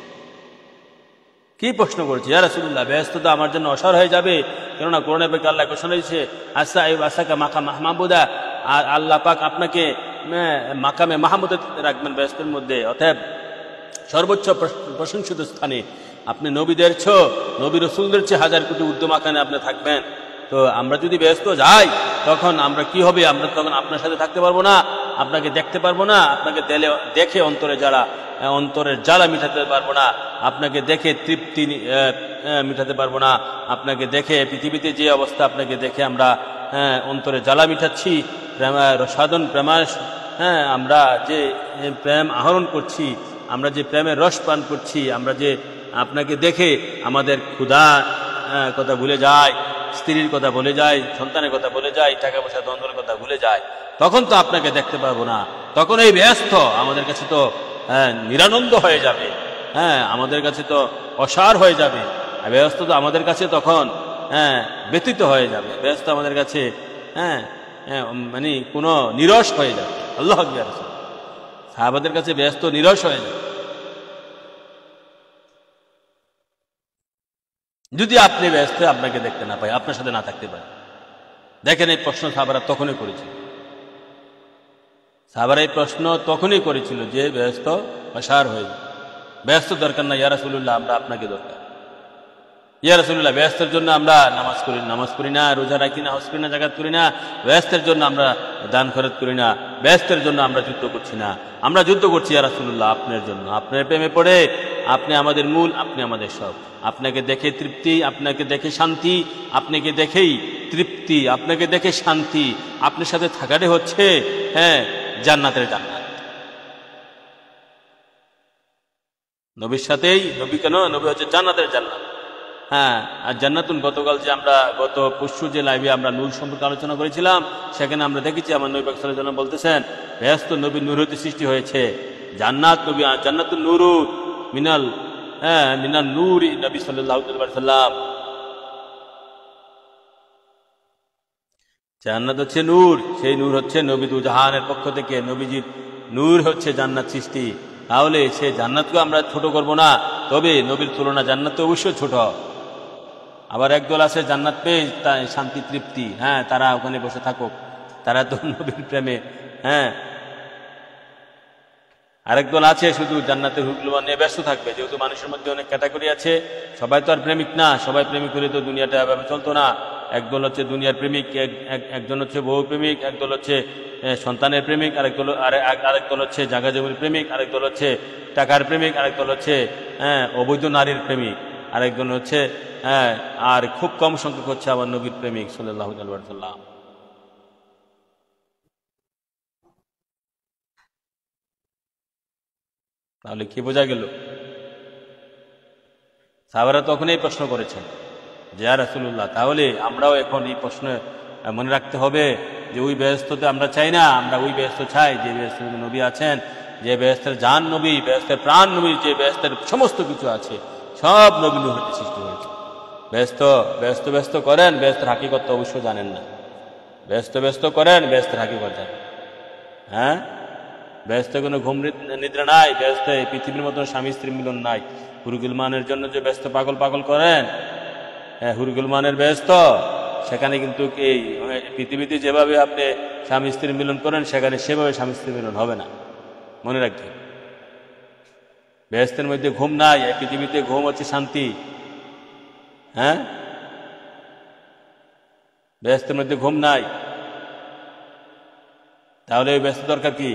ইয়া রাসূলুল্লাহ বেহেশত তো আমার জন্য অসার হয়ে যাবে, কেননা কোরআনে পাকে আল্লাহ ঘোষণা দিয়েছে আসাকা মাকাম মাহমুদা, আর আল্লাহ পাক আপনাকে মাকামে মাহমুদে রাখবেন বেহেশতের মধ্যে, অতএব সর্বোচ্চ প্রশংসিত স্থানে আপনি নবীদের নবী রাসূলদের চেয়ে হাজার কোটি ঊর্ধ্ব মাকামে আপনি থাকবেন। তো আমরা যদি বেহেশত যাই তখন আমরা কি হবে? আমরা তখন আপনার সাথে থাকতে পারবো না, আপনাকে দেখতে পারবো না, আপনাকে দেখে অন্তরের জ্বালা মিটাতে পারবো না, আপনাকে দেখে তৃপ্তি মিটাতে পারবো না, আপনাকে দেখে পৃথিবীতে যে অবস্থা আপনাকে দেখে আমরা অন্তরে জ্বালা মিটাচ্ছি, হ্যাঁ আমরা যে প্রেম আহরণ করছি, আমরা যে প্রেমের রস পান করছি, আমরা যে আপনাকে দেখে আমাদের ক্ষুধা কথা ভুলে যায়, স্ত্রীর কথা ভুলে যায়, সন্তানের কথা ভুলে যায়, টাকা পয়সা দ্বন্দ্বের কথা ভুলে যায়, তখন তো আপনাকে দেখতে পাবো না। তখন এই ব্যস্ত আমাদের কাছে তো নিরানন্দ হয়ে যাবে, আমাদের কাছে তো অসার হয়ে যাবে। ব্যস্ত তো আমাদের কাছে তখন ব্যতীত হয়ে যাবে, ব্যস্ত আমাদের কাছে হ্যাঁ মানে কোনো নিরস হয়ে যাবে। আল্লাহ আকবার। সাহাবাদের কাছে ব্যস্ত নিরস হয়ে যাবে যদি আপনি ব্যস্ত আপনাকে দেখতে না পাই, আপনার সাথে না থাকতে পারি। দেখেন এই প্রশ্ন সাহাবারা তখনই করেছিল, সাহাবারা এই প্রশ্ন তখনই করেছিল যে ব্যস্ত অসার হয়ে যাবে। ব্যস্ত দরকার না ইয়া রাসূলুল্লাহ, আমরা আপনাকে দরকার। ইয়া রাসূলুল্লাহ, ব্যস্তের জন্য আমরা নামাজ করি না, রোজা রাখি না, হজ করি না, যাকাত করি না। ব্যস্তের জন্য আমরা দান খরচ করি না। ব্যস্তের জন্য আমরা যুদ্ধ করছি না, আমরা যুদ্ধ করছি ইয়া রাসূলুল্লাহ আপনার জন্য। আপনার প্রেমে পড়ে আপনি আমাদের মূল, আপনি আমাদের সব। আপনাকে দেখে তৃপ্তি, আপনাকে দেখে শান্তি, আপনাকে দেখেই তৃপ্তি, আপনাকে দেখে শান্তি। আপনার সাথে থাকাটাই হচ্ছে জান্নাতের জান্নাত। নবীর সাথেই, নবী কেন, নবী হচ্ছে জান্নাতের জান্নাত। আর জান্নাতুন, গতকাল যে আমরা গত পরশু যে লাইভে আমরা নূর সম্পর্কে আলোচনা করেছিলাম, সেখানে আমরা দেখেছি আমার নবী পাক সাল্লাল্লাহু আলাইহি ওয়াসাল্লাম বলতেছেন বেহেশত নবী নূর হতে সৃষ্টি হয়েছে। জান্নাত নবী, জান্নাতুন নূরু মিনাল মিনাল নূরি নবী সাল্লাল্লাহু আলাইহি ওয়াসাল্লাম। জান্নাত হচ্ছে নূর, সেই নূর হচ্ছে নবী দু জাহানের পক্ষ থেকে, নবীজির নূর হচ্ছে জান্নাত সৃষ্টি। তাহলে সে জান্নাতকে আমরা ছোট করব না, তবে নবীর তুলনা জান্নাত তো অবশ্যই ছোট। আবার একদল আছে জান্নাত পেয়ে শান্তি তৃপ্তি, তারা ওখানে বসে থাকুক, তারা তো নবীর প্রেমে। আরেক দল আছে শুধু জান্নাতের হুকুম নিয়ে ব্যস্ত থাকবে। যেহেতু মানুষের মধ্যে অনেক ক্যাটাগরি আছে, সবাই তো আর প্রেমিক না, সবাই প্রেমিক হলে তো দুনিয়াটা এভাবে চলতো না। একদল হচ্ছে দুনিয়ার প্রেমিক, একজন হচ্ছে বহু প্রেমিক, একদল হচ্ছে সন্তানের প্রেমিক, আরেক দল হচ্ছে জাগা জমির প্রেমিক, আরেক দল হচ্ছে টাকার প্রেমিক, আরেক দল হচ্ছে অবৈধ নারীর প্রেমিক, আরেকজন হচ্ছে আর খুব কম সংখ্যক হচ্ছে আবার নবীর প্রেমিক সাল্লাল্লাহু আলাইহি ওয়াসাল্লাম। তাহলে কি বোঝা গেল? সাহাবারা তখন এই প্রশ্ন করেছেন যে ইয়া রাসূলুল্লাহ, তাহলে আমরাও এখন এই প্রশ্ন মনে রাখতে হবে যে ওই বেহেশতে আমরা চাই না, আমরা ওই বেহেশত চাই যে বেহেশতে নবী আছেন, যে বেহেশতের জান নবী, বেহেশতের প্রাণ নবী, যে বেহেশতের সমস্ত কিছু আছে সব নবী নূর হতে সৃষ্টি হয়েছে। ব্যস্ত ব্যস্ত ব্যস্ত করেন, ব্যস্তের হাকিকত অবশ্য জানেন না। ব্যস্ত ব্যস্ত করেন, ব্যস্তের হাকিকত জানেন। ব্যস্ত কোনো ঘুম নিদ্রা নাই, ব্যস্ত পৃথিবীর মতো স্বামী স্ত্রী মিলন নাই। হুরগুলমানের জন্য যে ব্যস্ত পাগল পাগল করেন, হুরগুলমানের ব্যস্ত, সেখানে কিন্তু এই পৃথিবীতে যেভাবে আপনি স্বামী স্ত্রী মিলন করেন, সেখানে সেভাবে স্বামী স্ত্রী মিলন হবে না, মনে রাখবেন। ব্যস্তের মধ্যে ঘুম নাই, পৃথিবীতে ঘুম হচ্ছে শান্তি। ব্যস্তের মধ্যে ঘুম নাই, তাহলে ওই ব্যস্ত দরকার কি?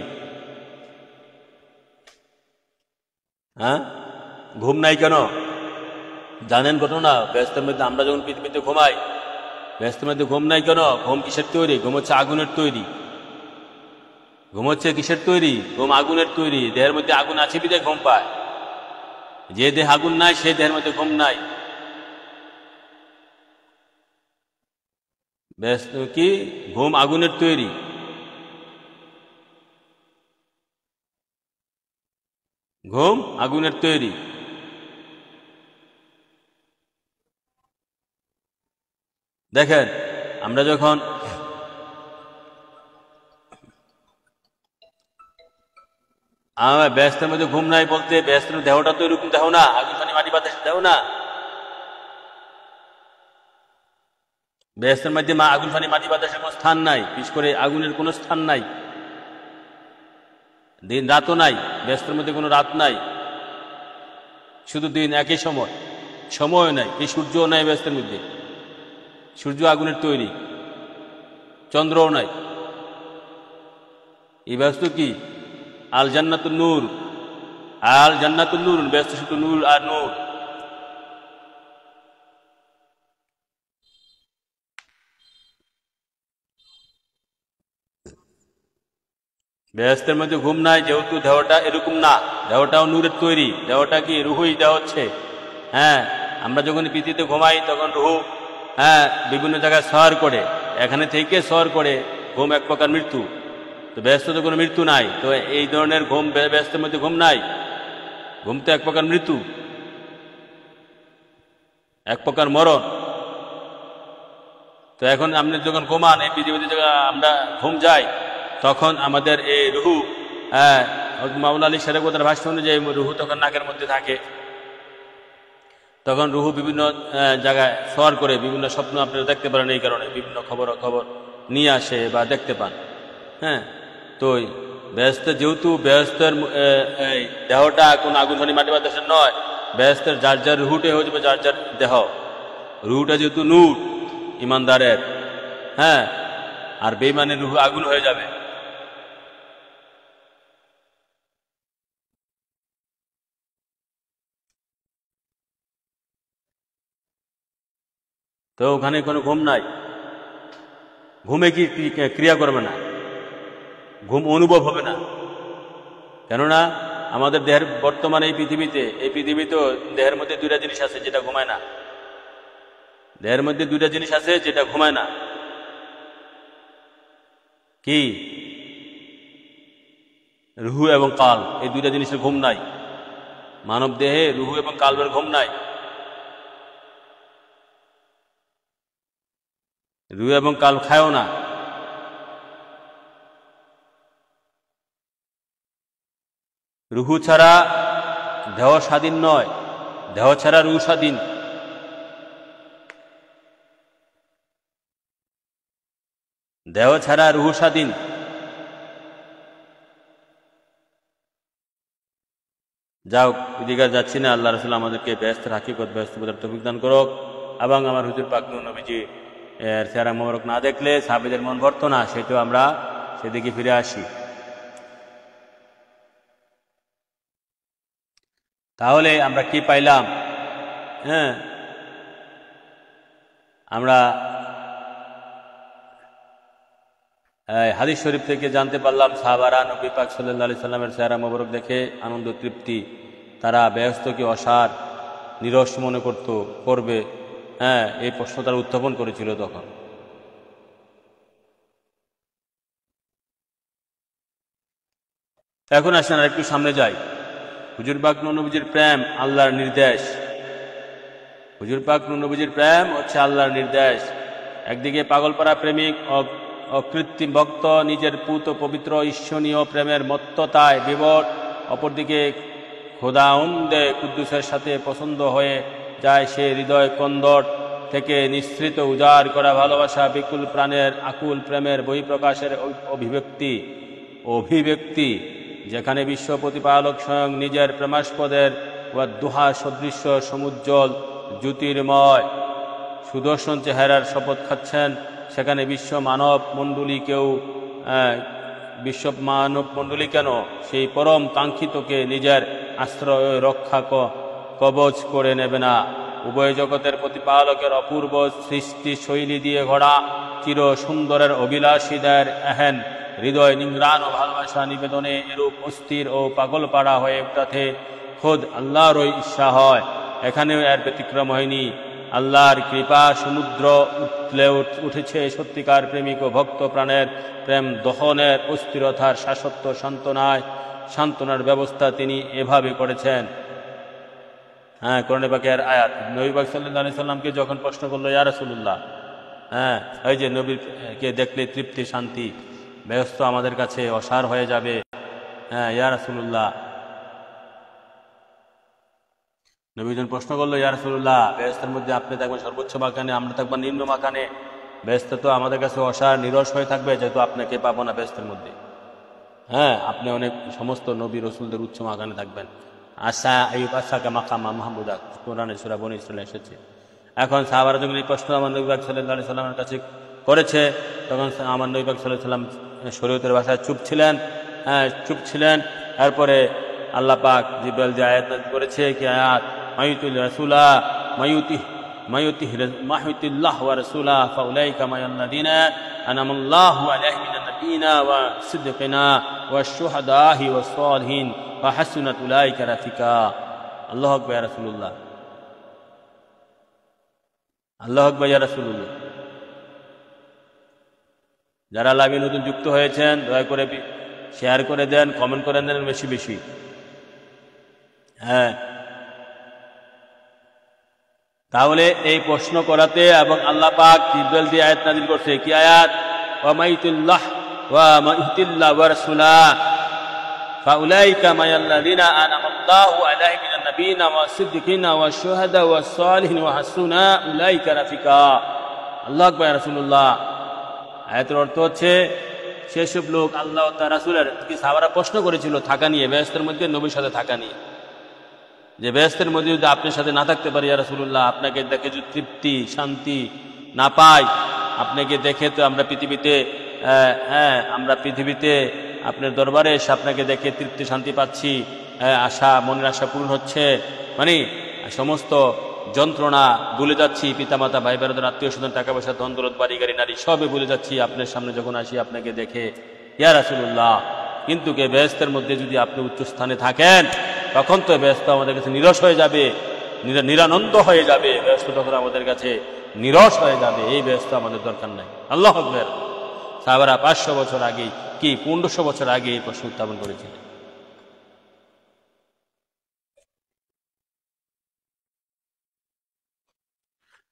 ঘুম নাই কেন জানেন ঘটনা? ব্যস্তের মধ্যে আমরা যখন পৃথিবীতে ঘুমাই, ব্যস্তের মধ্যে ঘুম নাই কেন? ঘুম কিসের তৈরি? ঘুম হচ্ছে আগুনের তৈরি। ঘুম হচ্ছে কিসের তৈরি? ঘুম আগুনের তৈরি। দেহের মধ্যে আগুন আছে বিধায় ঘুম পায়। যে দেহ আগুন নাই, সেই দেহের মধ্যে ঘুম নাই। ব্যস্ত কি? ঘুম আগুনের তৈরি। ঘুম আগুনের তৈরি। দেখেন, আমরা যখন ব্যস্তের মধ্যে ঘুম নাই বলতে, ব্যস্তের দেহটা তো এরকম দেহ না, আগুন পানি মাটি বাতাস দেহ না। ব্যস্তের মধ্যে আগুন পানি মাটি বাতাসের কোনো স্থান নাই, বিশেষ করে আগুনের কোনো স্থান নাই। দিন রাতও নাই, ব্যস্তের মধ্যে কোনো রাত নাই, শুধু দিন একই সময়, সময় নাই। এই সূর্যও নাই ব্যস্তের মধ্যে, সূর্য আগুনের তৈরি। চন্দ্রও নাই। এই ব্যস্ত কি? আল জান্নাতুন নূর, আল জান্নাতুন নূর, ব্যস্ত শুধু নূর আর নূর। বেহেশতের মধ্যে ঘুম নাই, যেহেতু দেহটা এরকম না, দেহটাও নূরের তৈরি, দেহটা কি রুহুই দেহ হচ্ছে। হ্যাঁ, আমরা যখন পৃথিবীতে ঘুমাই তখন রুহু বিভিন্ন জায়গায় সওয়ার করে, এখানে থেকে সওয়ার করে। ঘুম এক প্রকার মৃত্যু, তো বেহেশতে কোনো মৃত্যু নাই, তো এই ধরনের ঘুম বেহেশতের মধ্যে ঘুম নাই। ঘুম তো এক প্রকার মৃত্যু, এক প্রকার মরণ। তো এখন আপনি যখন ঘুমান, এই পৃথিবীতে যখন আমরা ঘুম যাই, তখন আমাদের এই রুহু, মাওলা আলী শেরেকতার ভাষ্য অনুযায়ী রুহু তখন নাকের মধ্যে থাকে। তখন রুহু বিভিন্ন জায়গায় সওয়ার করে, বিভিন্ন স্বপ্ন আপনারা দেখতে পারেন, এই কারণে বিভিন্ন খবর নিয়ে আসে বা দেখতে পান। হ্যাঁ, তো বেহেশতে যেহেতু বেহেশতের দেহটা কোন আগুন ধনী মাটি বাতাসের নয়, বেহেশতের যার যার রুহুটাই হয়ে যাবে যার যার দেহ। রুহুটা যেহেতু নূর ইমানদারের, হ্যাঁ, আর বেঈমানের রুহু আগুন হয়ে যাবে। তো ওখানে কোনো ঘুম নাই, ঘুমে কি ক্রিয়া করবে না, ঘুম অনুভব হবে না। কেননা আমাদের দেহের বর্তমানে এই পৃথিবীতেও দেহের মধ্যে দুইটা জিনিস আছে যেটা ঘুমায় না। দেহের মধ্যে দুইটা জিনিস আছে যেটা ঘুমায় না। কি? রুহু এবং কাল, এই দুইটা জিনিসের ঘুম নাই। মানব দেহে রুহু এবং কালবের ঘুম নাই। রুহু এবং কাল খায়ও না। রুহু ছাড়া দেহ স্বাধীন নয়, দেহ ছাড়া রুহু স্বাধীন। দেহ ছাড়া রুহু স্বাধীন। যাও, এদিকে যাচ্ছি না। আল্লাহ রাসূল আমাদেরকে বেহেশতের হাকিকত, বেহেশত বোঝার তৌফিক দান করুক। এবং আমার হুজুর পাক নূর নবীজি এর চেহারা মোবারক না দেখলে সাহাবীদের মন ভরত না, সেটাও আমরা সেদিকে ফিরে আসি। তাহলে আমরা কি পাইলাম? হ্যাঁ, আমরা হাদিস শরীফ থেকে জানতে পারলাম সাহাবারা নবী পাক সাল্লাল্লাহু আলাইহি সাল্লামের চেহারা মোবারক দেখে আনন্দ তৃপ্তি, তারা বেহেশতকে অসার নিরস মনে করবে। হ্যাঁ, এই প্রশ্ন তারা উত্থাপন করেছিল তখন। এখন আসেন আর একটু সামনে যাই। হুজুর পাক নূর নবীজির প্রেম আল্লাহর নির্দেশ। হুজুর পাক নূর নবীজির প্রেম হচ্ছে আল্লাহর নির্দেশ। একদিকে পাগলপাড়া প্রেমিক অকৃত্রিম ভক্ত নিজের পুত পবিত্র ঈশ্বরীয় প্রেমের মত্ততায় বিভোর, অপরদিকে খোদাউন্দে কুদ্দুসের সাথে পছন্দ হয়ে যায় সে হৃদয় কন্দর থেকে নিঃসৃত উজাড় করা ভালোবাসা, বিকুল প্রাণের আকুল প্রেমের বহিঃপ্রকাশের অভিব্যক্তি, যেখানে বিশ্ব প্রতিপালক স্বয়ং নিজের প্রেমাস্পদের দুহা সদৃশ্য সমুজ্জ্বল জ্যোতির্ময় সুদর্শন চেহারার শপথ খাচ্ছেন, সেখানে বিশ্ব মানব মণ্ডলী কেন সেই পরম কাঙ্ক্ষিতকে নিজের আশ্রয় রক্ষা কবচ করে নেবে না? উভয় জগতের প্রতিপালকের অপূর্ব সৃষ্টি শৈলী দিয়ে গড়া চির সুন্দরের অভিলাষীদের এহেন হৃদয় নিংড়ান ও ভালোবাসা নিবেদনে এরূপ অস্থির ও পাগলপাড়া হয়ে উঠাতে খোদ আল্লাহরই ইচ্ছা হয়। এখানেও এর ব্যতিক্রম হয়নি। আল্লাহর কৃপা সমুদ্র উঠলে উঠেছে সত্যিকার প্রেমিক ও ভক্ত প্রাণের প্রেম দহনের অস্থিরতার শাশ্বত সান্ত্বনার ব্যবস্থা তিনি এভাবে করেছেন। হ্যাঁ, কোরআনে পাকের আয়াত। নবী পাক সাল্লাল্লাহু আলাইহি সাল্লামকে যখন প্রশ্ন করলো, ইয়া রাসূলুল্লাহ, হ্যাঁ, এই যে নবীকে দেখলে তৃপ্তি শান্তি ব্যস্ত আমাদের কাছে অসার হয়ে যাবে, হ্যাঁ ইয়া রাসূলুল্লাহ। নবীজন প্রশ্ন করলো, ইয়া রাসূলুল্লাহ, বেহেশতের মধ্যে আপনি থাকবেন সর্বোচ্চ মাকানে, আমরা থাকবো নিম্ন মাকানে। বেহেশত তো আমাদের কাছে অসার নিরস হয়ে থাকবে, যেহেতু আপনাকে পাবো না বেহেশতের মধ্যে। হ্যাঁ, আপনি অনেক সমস্ত নবী রসুলদের উচ্চ মাকানে থাকবেন। আশা আইয়ুব আশাকা মাকামা মাহমুদা, কোরআনে সূরা বনী ইসরাঈলে এসেছে। এখন সাহাবারা যখন এই প্রশ্ন আমার নবী পাক সাল্লাল্লাহু আলাইহি সাল্লামের কাছে করেছে, তখন আমার নবী পাক সাল্লাল্লাহু আলাইহি সাল্লাম শরীয়তের ভাষায় চুপ ছিলেন। এরপরে আল্লাহ পাক জিবরাইল যে আয়াত নাযিল করেছে, কি আয়াত? মায়ুতিল রাসূলা মায়ুতিল্লাহ ওয়া রাসূলা ফাউলাইকা মায়াল্লাযিনা আনামাল্লাহু আলাইহিম মিনান النبيين والصديقين والشهداء والصالحين وحسن أولئك رفيقا الله أكبر يا رسول الله আল্লাহু আকবার ইয়া রাসূলুল্লাহ। যারা লাইভে নতুন যুক্ত হয়েছেন দয়া করে শেয়ার করে দেন, কমেন্ট করে দেন বেশি বেশি। হ্যাঁ, তাহলে এই প্রশ্ন করাতে এবং আল্লাহ পাক জিবরাইল দিয়ে আয়াত নাযিল করছে। কি আয়াত? ওয়া মাইতুল্লাহ ওয়া মাইতুল্লাহ ওয়া রাসূলা ফাউলাইকা মায়াল্লাযিনা আনআমাল্লাহু আলাইহিম মিনান নাবিয়িনা ওয়াস সিদ্দিকিনা ওয়াশ শুহাদা ওয়াস সালিহিন ওয়া হাসুনা উলাইকা রাফিকা। আল্লাহু আকবার ইয়া রাসূলুল্লাহ। আয়াতের অর্থ হচ্ছে সেসব লোক আল্লাহ ও তার রাসূলের কি সাহাবারা প্রশ্ন করেছিল থাকা নিয়ে, বেহেশতের মধ্যে নবীর সাথে থাকা নিয়ে, যে বেহেশতের মধ্যে যদি আপনার সাথে না থাকতে পারি ইয়া রাসূলুল্লাহ, আপনাকে দেখে যদি তৃপ্তি শান্তি না পাই, আপনাকে দেখে তো আমরা পৃথিবীতে আপনার দরবারে এসে আপনাকে দেখে তৃপ্তি শান্তি পাচ্ছি, আশা মনের আশা পূরণ হচ্ছে, মানে সমস্ত যন্ত্রণা ভুলে যাচ্ছি, পিতামাতা ভাই বোনদের আত্মীয় স্বজন টাকা পয়সা ধন দৌলত বাড়ি গাড়ি নারী সবে ভুলে যাচ্ছি আপনার সামনে যখন আসি আপনাকে দেখে ইয়া রাসূলুল্লাহ। কিন্তু কে বেহেশতের মধ্যে যদি আপনি উচ্চ স্থানে থাকেন তখন তো বেহেশত আমাদের কাছে নিরস হয়ে যাবে, নিরানন্দ হয়ে যাবে, বেহেশত তখন আমাদের কাছে নিরস হয়ে যাবে। এই বেহেশত আমাদের দরকার নাই। আল্লাহু আকবার। সাহাবারা 500 বছর আগে কি 1500 বছর আগে এই প্রশ্ন উত্থাপন করেছিলেন।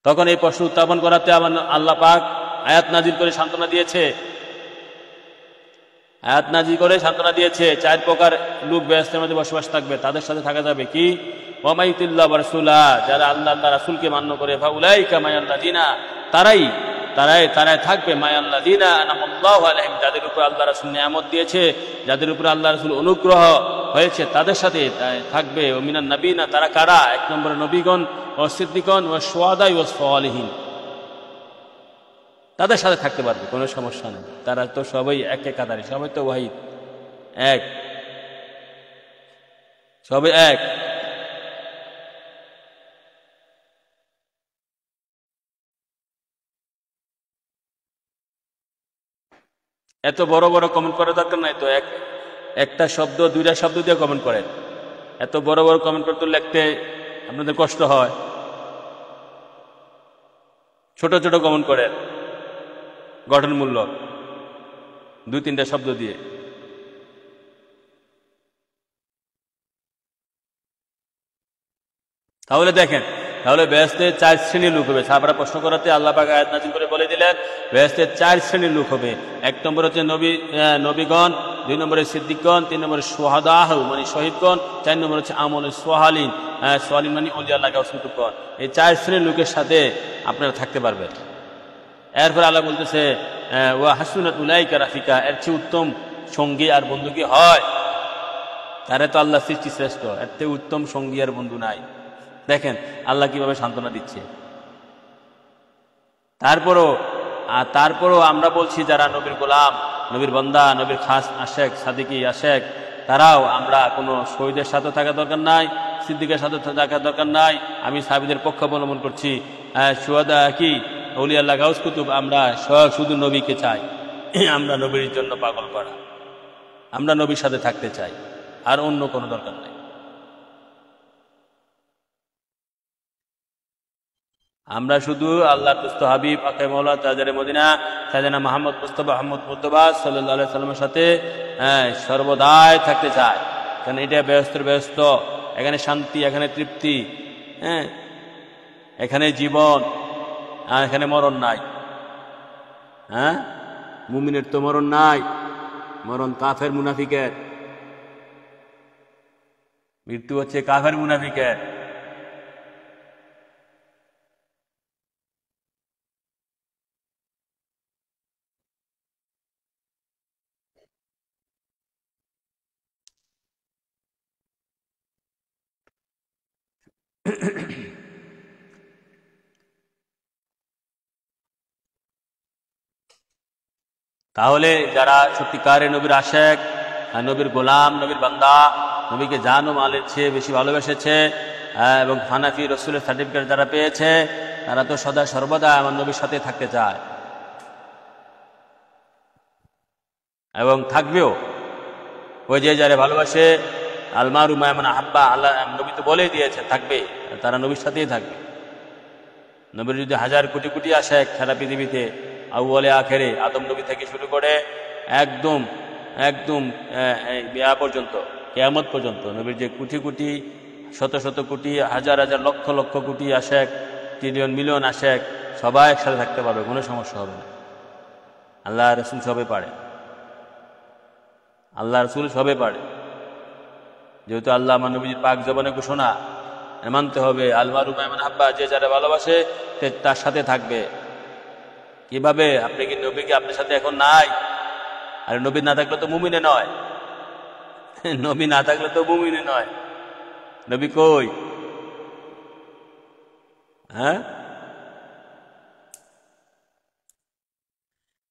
তখন এই প্রশ্ন উত্থাপন করাতে আমার আল্লাহ পাক আয়াত নাজিল করে সান্ত্বনা দিয়েছে। আয়াত নাজিল করে সান্ত্বনা দিয়েছে 4 প্রকার লোক বেহেশতের মধ্যে বসবাস থাকবে, তাদের সাথে থাকা যাবে। কি? ওয়া মাইতুল্লাহ ওয়া রাসূলা, যারা আল্লাহ আল্লাহ রাসূলকে মান্য করে, ফাউলাইকা মায়াল্লাযিনা, তারাই থাকবে, মায়াল্লাযিনা আনআমাল্লাহু আলাইহিম, যাদের উপর আল্লাহ রাসূল নিয়ামত দিয়েছে, যাদের উপর আল্লাহ রাসূল অনুগ্রহ হয়েছে তাদের সাথে থাকবে। ও মিনান নাবিয়িনা, তারা কারা? 1 নম্বরে নবীগণ, ও সিদ্দিকগণ, ও শুহাদা ও সালিহিন, তাদের সাথে থাকতে পারবে, কোনো সমস্যা নেই। তারা তো সবাই একে কাতারে, সবাই তো ওয়াহিদ, এক, সবাই এক। এত বড় বড় কমেন্ট করার দরকার নাই তো, একটা শব্দ 2টা শব্দ দিয়ে কমেন্ট করেন। এত বড় বড় কমেন্ট করতে লিখতে আপনাদের কষ্ট হয়, ছোট ছোট কমেন্ট করেন গঠনমূলক 2-3টা শব্দ দিয়ে। তাহলে দেখেন, তাহলে বেহেশতে 4 শ্রেণীর লোক হবে। সাহাবারা প্রশ্ন করাতে আল্লাহ পাক আয়াত নাযিল করে বলে দিলেন বেহেশতে 4 শ্রেণীর লোক হবে। 1 নম্বর হচ্ছে নবীগণ, 2 নম্বরে সিদ্দিকগণ, 3 নম্বরে শুহাদা মানে শহীদগণ, 4 নম্বর হচ্ছে আমলে সোহালিন, সোহালিন মানে ওলি আল্লাহ গাউসুতুগণ। এই 4 শ্রেণীর লোকের সাথে আপনারা থাকতে পারবেন। এরপর আল্লাহ বলতেছে ওয়া হাসুনাত উলাইকা রাফিকা, এর চেয়ে উত্তম সঙ্গী আর বন্ধু কি হয়? তারা তো আল্লাহ সৃষ্টি শ্রেষ্ঠ, এর চেয়ে উত্তম সঙ্গী আর বন্ধু নাই। দেখেন আল্লাহ কিভাবে সান্ত্বনা দিচ্ছে। তারপরও আমরা বলছি যারা নবীর গোলাম, নবীর বান্দা, নবীর খাস আশেক, সাদিকি আশেক, তারাও আমরা কোনো শহীদের সাথে থাকা দরকার নাই, সিদ্দিকের সাথে থাকা দরকার নাই। আমি সাহাবীদের পক্ষ অবলম্বন করছি। শুহাদা কি ওলি আল্লাহ গাউস কুতুব, আমরা শুধু নবীকে চাই, আমরা নবীর জন্য পাগল করা, আমরা নবীর সাথে থাকতে চাই, আর অন্য কোনো দরকার নাই। আমরা শুধু আল্লাহর দুস্থ হাবিব আকে মৌলা তাজারে মদিনা সাইয়েদনা মুহাম্মদ মুস্তাফা আহমদ মুর্তবা সাল্লাল্লাহু আলাইহি সাল্লামের সাথে সর্বদাই থাকতে চাই। কারণ এটা ব্যস্ত, এখানে শান্তি, এখানে তৃপ্তি, এখানে জীবন, আর এখানে মরণ নাই। মুমিনের তো মরণ নাই, মরণ কাফের মুনাফিকের, মৃত্যু হচ্ছে কাফের মুনাফিকের। তাহলে যারা সত্যিকারের নবীর আশেক, নবীর গোলাম, নবীর বান্দা, নবীকে জান ও মালের চেয়ে বেশি ভালোবেসেছে এবং হানাফি রসুলের সার্টিফিকেট যারা পেয়েছে, তারা তো সদা সর্বদা আমার নবীর সাথে থাকতে চায়। এবং থাকবেও। ওই যে যারা ভালোবাসে আলমারু মায়ামান আহাব্বা, আল্লাহ নবী তো বলেই দিয়েছে থাকবে, তারা নবীর সাথেই থাকবে। নবীর যদি হাজার কোটি কোটি আসে সারা পৃথিবীতে, আউয়ালে আখেরে, আদম নবী থেকে শুরু করে একদম একদম পর্যন্ত, কিয়ামত পর্যন্ত, নবীর যে কোটি কোটি শত শত কোটি হাজার হাজার লক্ষ লক্ষ কোটি আশেক, ট্রিলিয়ন মিলিয়ন আশেক সবাই একসাথে থাকতে পারবে, কোনো সমস্যা হবে না। আল্লাহ রসুল সবে পারে, আল্লাহ রসুল সবে পারে। যেহেতু আল্লাহ আমার নবীর পাক জবানে ঘোষণা, মানতে হবে আলমারু মায়ামান আহাব্বা, যে যারা ভালোবাসে তার সাথে থাকবে। কিভাবে? আপনি কি নবী কি আপনার সাথে এখন নাই? আর নবী না থাকলে তো মুমিনে নয়, নবী না থাকলে তো মুমিনে নয়। নবী কই? হ্যাঁ,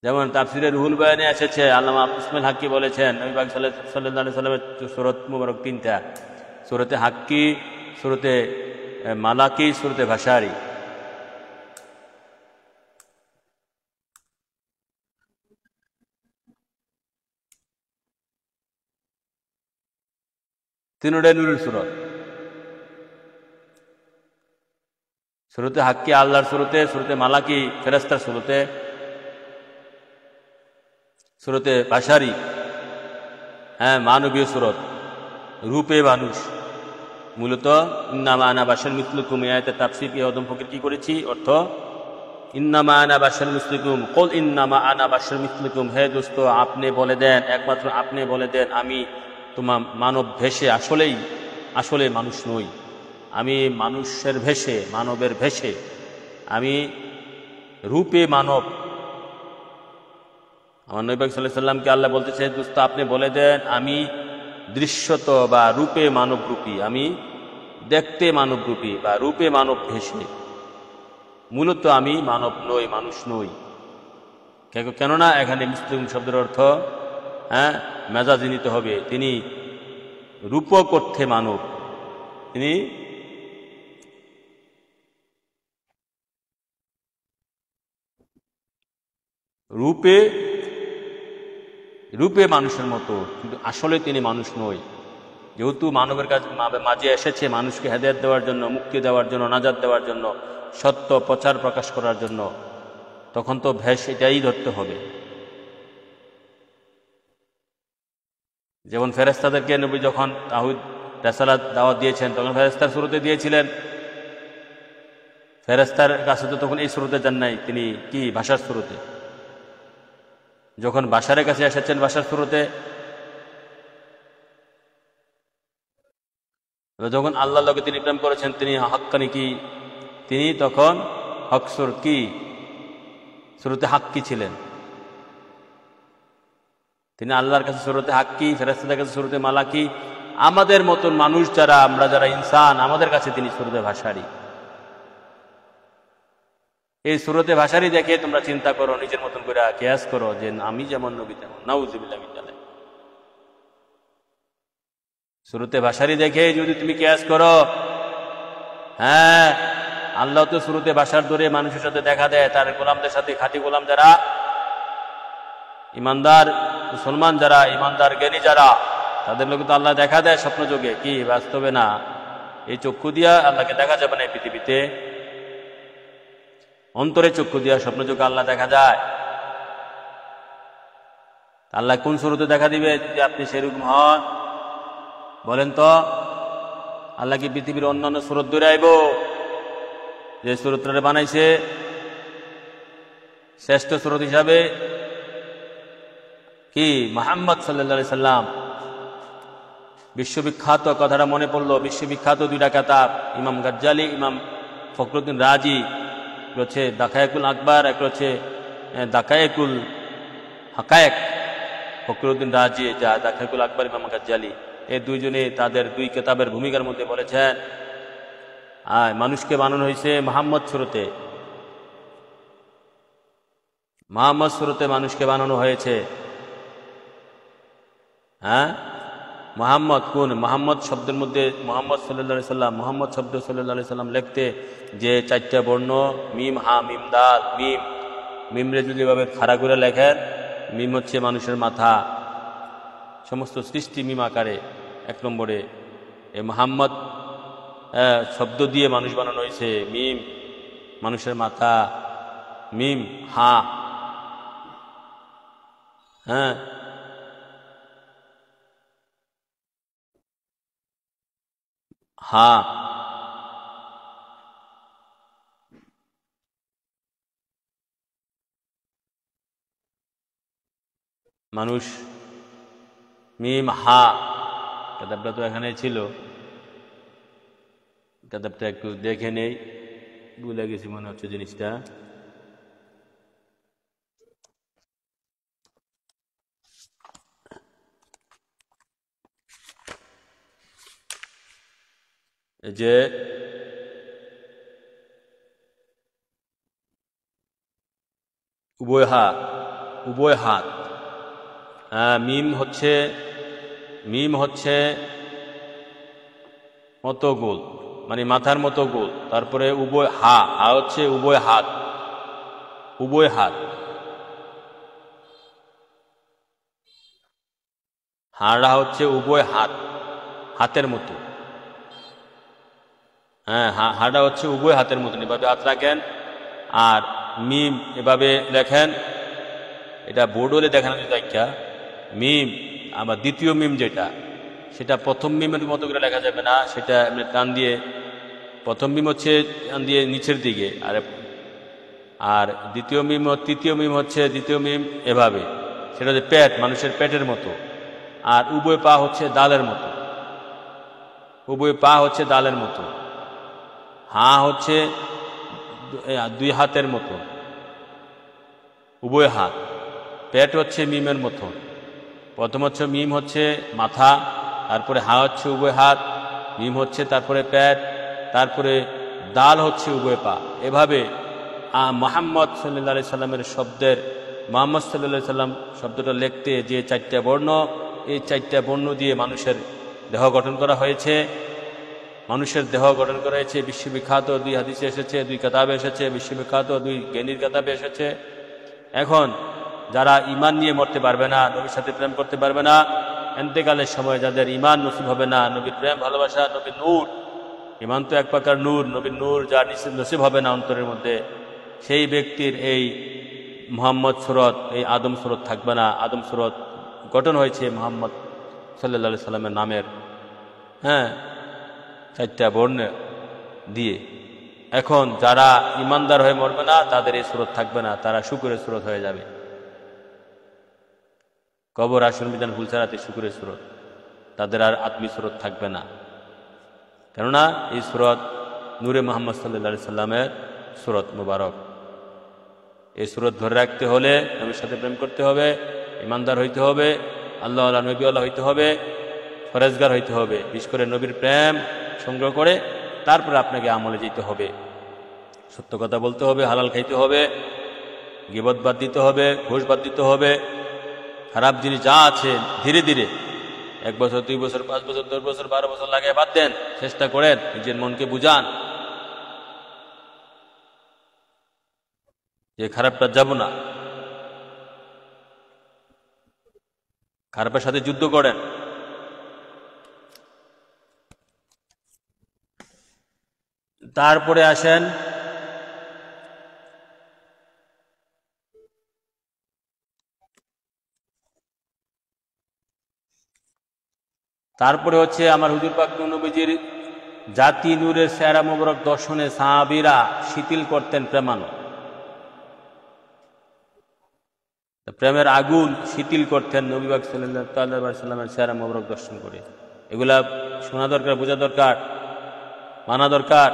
যেমন তাফসিরে রুহুল বয়ানে এসেছে, আল্লামা ইসমাইল হাক্কি বলেছেন, নবী পাক সাল্লাল্লাহু আলাইহি সাল্লামের সূরত মুবারক তিনটা, সূরতে হাক্কি, সূরতে মালাকি, সূরতে ভাসারি। তিনটাই নূরের সূরত। সূরতে হাক্কি আল্লাহর সূরতে, সূরতে মালাকি ফেরেশতার সূরতে, সূরতে ভাসারি মানবীয় সূরত, রূপে মানুষ। মূলত ইন্নামা আনা বাশার মিসলুকুম, এই আয়াতের তাফসীর কি আদম ফকির কি করেছি, অর্থ ইন্নামা আনা বাশার মিসলুকুম, কুল ইন্নামা আনা বাশার মিসলুকুম, হে দোস্ত আপনি বলে দেন, একমাত্র আপনি বলে দেন আমি তোমার মানব ভেষে আসলে মানুষ নই। আমি মানুষের ভেষে, মানবের ভেষে, আমি রূপে মানব। আমার নবী পাক সাল্লাল্লাহু আলাইহি সাল্লামকে আল্লাহ বলতেছে, দোস্ত আপনি বলে দেন আমি দৃশ্যত বা রূপে মানবরূপী, আমি দেখতে মানবরূপী বা রূপে মানব ভেষে, মূলত আমি মানব নই, মানুষ নই। কেননা এখানে মুসলিম শব্দের অর্থ মেজাজি নিতে হবে। তিনি রূপক অর্থে মানব, তিনি রূপে মানুষের মতো, কিন্তু আসলে তিনি মানুষ নই। যেহেতু মানবের কাছে মাঝে এসেছে মানুষকে হেদায়েত দেওয়ার জন্য, মুক্তি দেওয়ার জন্য, নাজাত দেওয়ার জন্য, সত্য প্রচার প্রকাশ করার জন্য, তখন তো ভেষ এটাই ধরতে হবে। যেমন ফেরেশতাদেরকে নবী যখন তাওহীদ রিসালাত দাওয়াত দিয়েছেন, তখন ফেরেশতার শুরুতে দিয়েছিলেন। ফেরেশতার কাছে তো তখন এই শুরুতে যান নাই, তিনি কি ভাষার শুরুতে। যখন বাশারের কাছে এসেছেন ভাষার শুরুতে, যখন আল্লাহর লগে তিনি প্রেম করেছেন, তিনি হাক্কানি কি, তিনি তখন হকসুর কি শুরুতে হাক্কি ছিলেন। তিনি আল্লাহর কাছে শুরুতে হাক্কি, ফেরেশতাদের কাছে শুরুতে মালাকি। আমাদের মতন মানুষ যারা, আমরা যারা ইনসান, আমাদের কাছে তিনি শুরুতে ভাষারি। এই শুরুতে ভাষারি দেখে তোমরা চিন্তা করো, নিজের মতন করে কিয়াস করো যে আমি যেমন নবী তেমন। নাউযুবিল্লাহ মিন যালিক। শুরুতে ভাষারি দেখে যদি তুমি কিয়াস করো, আল্লাহ তো শুরুতে ভাষার ধরে মানুষের সাথে দেখা দেয়, তার গোলামদের সাথে, খাঁটি গোলাম যারা, ইমানদার মুসলমান যারা, ইমানদার জ্ঞানী যারা, তাদের লোক তো আল্লাহ দেখা দেয় স্বপ্ন যোগে, কি বাস্তবে না। এই চক্ষু দিয়া আল্লাহকে দেখা যাবে না এই পৃথিবীতে, অন্তরে চক্ষু দিয়া স্বপ্ন যোগে আল্লাহ দেখা যায়। আল্লাহ কোন শুরুতে দেখা দিবে যদি আপনি সেরকম হন? বলেন তো, আল্লাহ কি পৃথিবীর অন্যান্য সুরত ধরে আইব? যে সুরতরে বানাইছে শ্রেষ্ঠ সুরত হিসাবে কি মুহাম্মদ সাল্লাল্লাহু আলাইহি সাল্লাম। বিশ্ববিখ্যাত কথাটা মনে পড়লো, বিশ্ববিখ্যাত দুইটা কিতাব, ইমাম গাজ্জালি, ইমাম ফখরুদ্দিন রাজি, হচ্ছে দাকায়েকুল আকবার, এক হচ্ছে দাকায়েকুল হাকায়েক। ফখরুদ্দিন রাজি যা দাকায়েকুল আকবার, ইমাম গাজ্জালি, এই দুইজনে তাদের দুই কিতাবের ভূমিকার মধ্যে বলেছেন মানুষকে বানানো হয়েছে মুহাম্মদ সুরতে, মুহাম্মদ সুরতে মানুষকে বানানো হয়েছে। মুহাম্মদ কোন? মুহাম্মদ শব্দের মধ্যে মুহাম্মদ সাল্লাল্লাহু আলাইহি সাল্লাম, মুহাম্মদ শব্দ সাল্লাল্লাহু আলাইহি সাল্লাম লিখতে যে চারটা বর্ণ, মিম, হা, মিম, দাল, মিম, মিমরে যদি এভাবে খাড়া করে লেখেন, মিম হচ্ছে মানুষের মাথা, সমস্ত সৃষ্টি মিম আকারে। 1 নম্বরে এ মোহাম্মদ শব্দ দিয়ে মানুষ বানানো হয়েছে। মিম মানুষের মাথা, মিম হা, হ্যাঁ, হা, মানুষ, মিম হা। কেতাবটা তো এখানে ছিল, কেতাবটা একটু দেখে নেই, ভুলে গেছি মনে হচ্ছে জিনিসটা। যে উভয় হাত, মিম হচ্ছে মতো গোল, মানে মাথার মতো গোল। তারপরে উভয় হা হচ্ছে উভয় হাত, হাড়া হচ্ছে উভয় হাতের মতো। হ্যাঁ, হাড়া হচ্ছে উভয় হাতের মতন, এভাবে হাত রাখেন। আর মিম এভাবে লেখেন, এটা বোর্ড হলে দেখানো যেত একটা মিম। আবার দ্বিতীয় মিম যেটা, সেটা প্রথম মিমের মতো করে লেখা যাবে না, সেটা এমনি টান দিয়ে, প্রথম মিম হচ্ছে টান দিয়ে নিচের দিকে, আর তৃতীয় মিম হচ্ছে দ্বিতীয় মিম এভাবে, সেটা হচ্ছে পেট, মানুষের পেটের মতো। আর উভয় পা হচ্ছে দালের মতো, হা হচ্ছে 2 হাতের মতো, উভয় হাত। পেট হচ্ছে মিমের মতো। প্রথম হচ্ছে মিম হচ্ছে মাথা, তারপরে হা হচ্ছে উভয় হাত, মিম হচ্ছে তারপরে পেট, তারপরে দাল হচ্ছে উভয় পা। এভাবে মুহাম্মদ সাল্লাল্লাহু আলাইহি সাল্লামের শব্দের, মুহাম্মদ সাল্লাল্লাহু আলাইহি সাল্লাম শব্দটা লিখতে যে 4টা বর্ণ, এই 4টা বর্ণ দিয়ে মানুষের দেহ গঠন করা হয়েছে। বিশ্ববিখ্যাত 2 হাদিসে এসেছে, 2 কিতাবে এসেছে, বিশ্ববিখ্যাত 2 জ্ঞানীর কিতাবে এসেছে। এখন যারা ঈমান নিয়ে মরতে পারবে না, নবীর সাথে প্রেম করতে পারবে না, ইন্তেকালের সময় যাদের ঈমান নসিব হবে না, নবীর প্রেম ভালোবাসা, নবীর নূর, ঈমান তো এক প্রকার নূর, নবীর নূর যার নসিব হবে না অন্তরের মধ্যে, সেই ব্যক্তির এই মুহাম্মদ সুরত, এই আদম সুরত থাকবে না। আদম সুরত গঠন হয়েছে মুহাম্মদ সাল্লাল্লাহু আলাইহি সাল্লামের নামের, হ্যাঁ, 4টা বর্ণ দিয়ে। এখন যারা ইমানদার হয়ে মরবে না, তাদের এই সুরত থাকবে না, তারা শুকরের সুরত হয়ে যাবে। কবর আসন বিধান ফুলছাড়াতে শুকরের সুরত, তাদের আর আত্মী সুরত থাকবে না। কেননা এই সুরত নূরে মুহাম্মদ সাল্লাল্লাহু আলাইহি সাল্লামের সুরত মুবারক। এই সুরত ধরে রাখতে হলে নবীর সাথে প্রেম করতে হবে, ইমানদার হইতে হবে, আল্লাহ আল্লাহ নবী আল্লাহ হইতে হবে, ফরেজগার হইতে হবে। বিশেষ করে নবীর প্রেম সংগ্রহ করে তারপরে আপনাকে আমলে যেতে হবে। সত্য কথা বলতে হবে, হালাল খাইতে হবে, গীবত বাদ দিতে হবে, ঘুষ বাদ দিতে হবে। খারাপ জিনিস যা আছে ধীরে ধীরে 1 বছর, 2 বছর, 5 বছর, 10 বছর, 12 বছর লাগে বাদ দেন, চেষ্টা করেন, নিজের মনকে বুঝান যে খারাপটা যাব না। খারাপের সাথে যুদ্ধ করেন। তারপরে আসেন তারপরে হচ্ছে আমার হুজুর পাক নবীজির জাতি নূরের চেহারা মোবারক দর্শনে সাহাবীরা শিথিল করতেন প্রেমানো, প্রেমের আগুন শিথিল করতেন নবী পাক সাল্লাল্লাহু আলাইহি সাল্লামের চেহারা মোবারক দর্শন করে। এগুলা শোনা দরকার, বোঝা দরকার, মানা দরকার।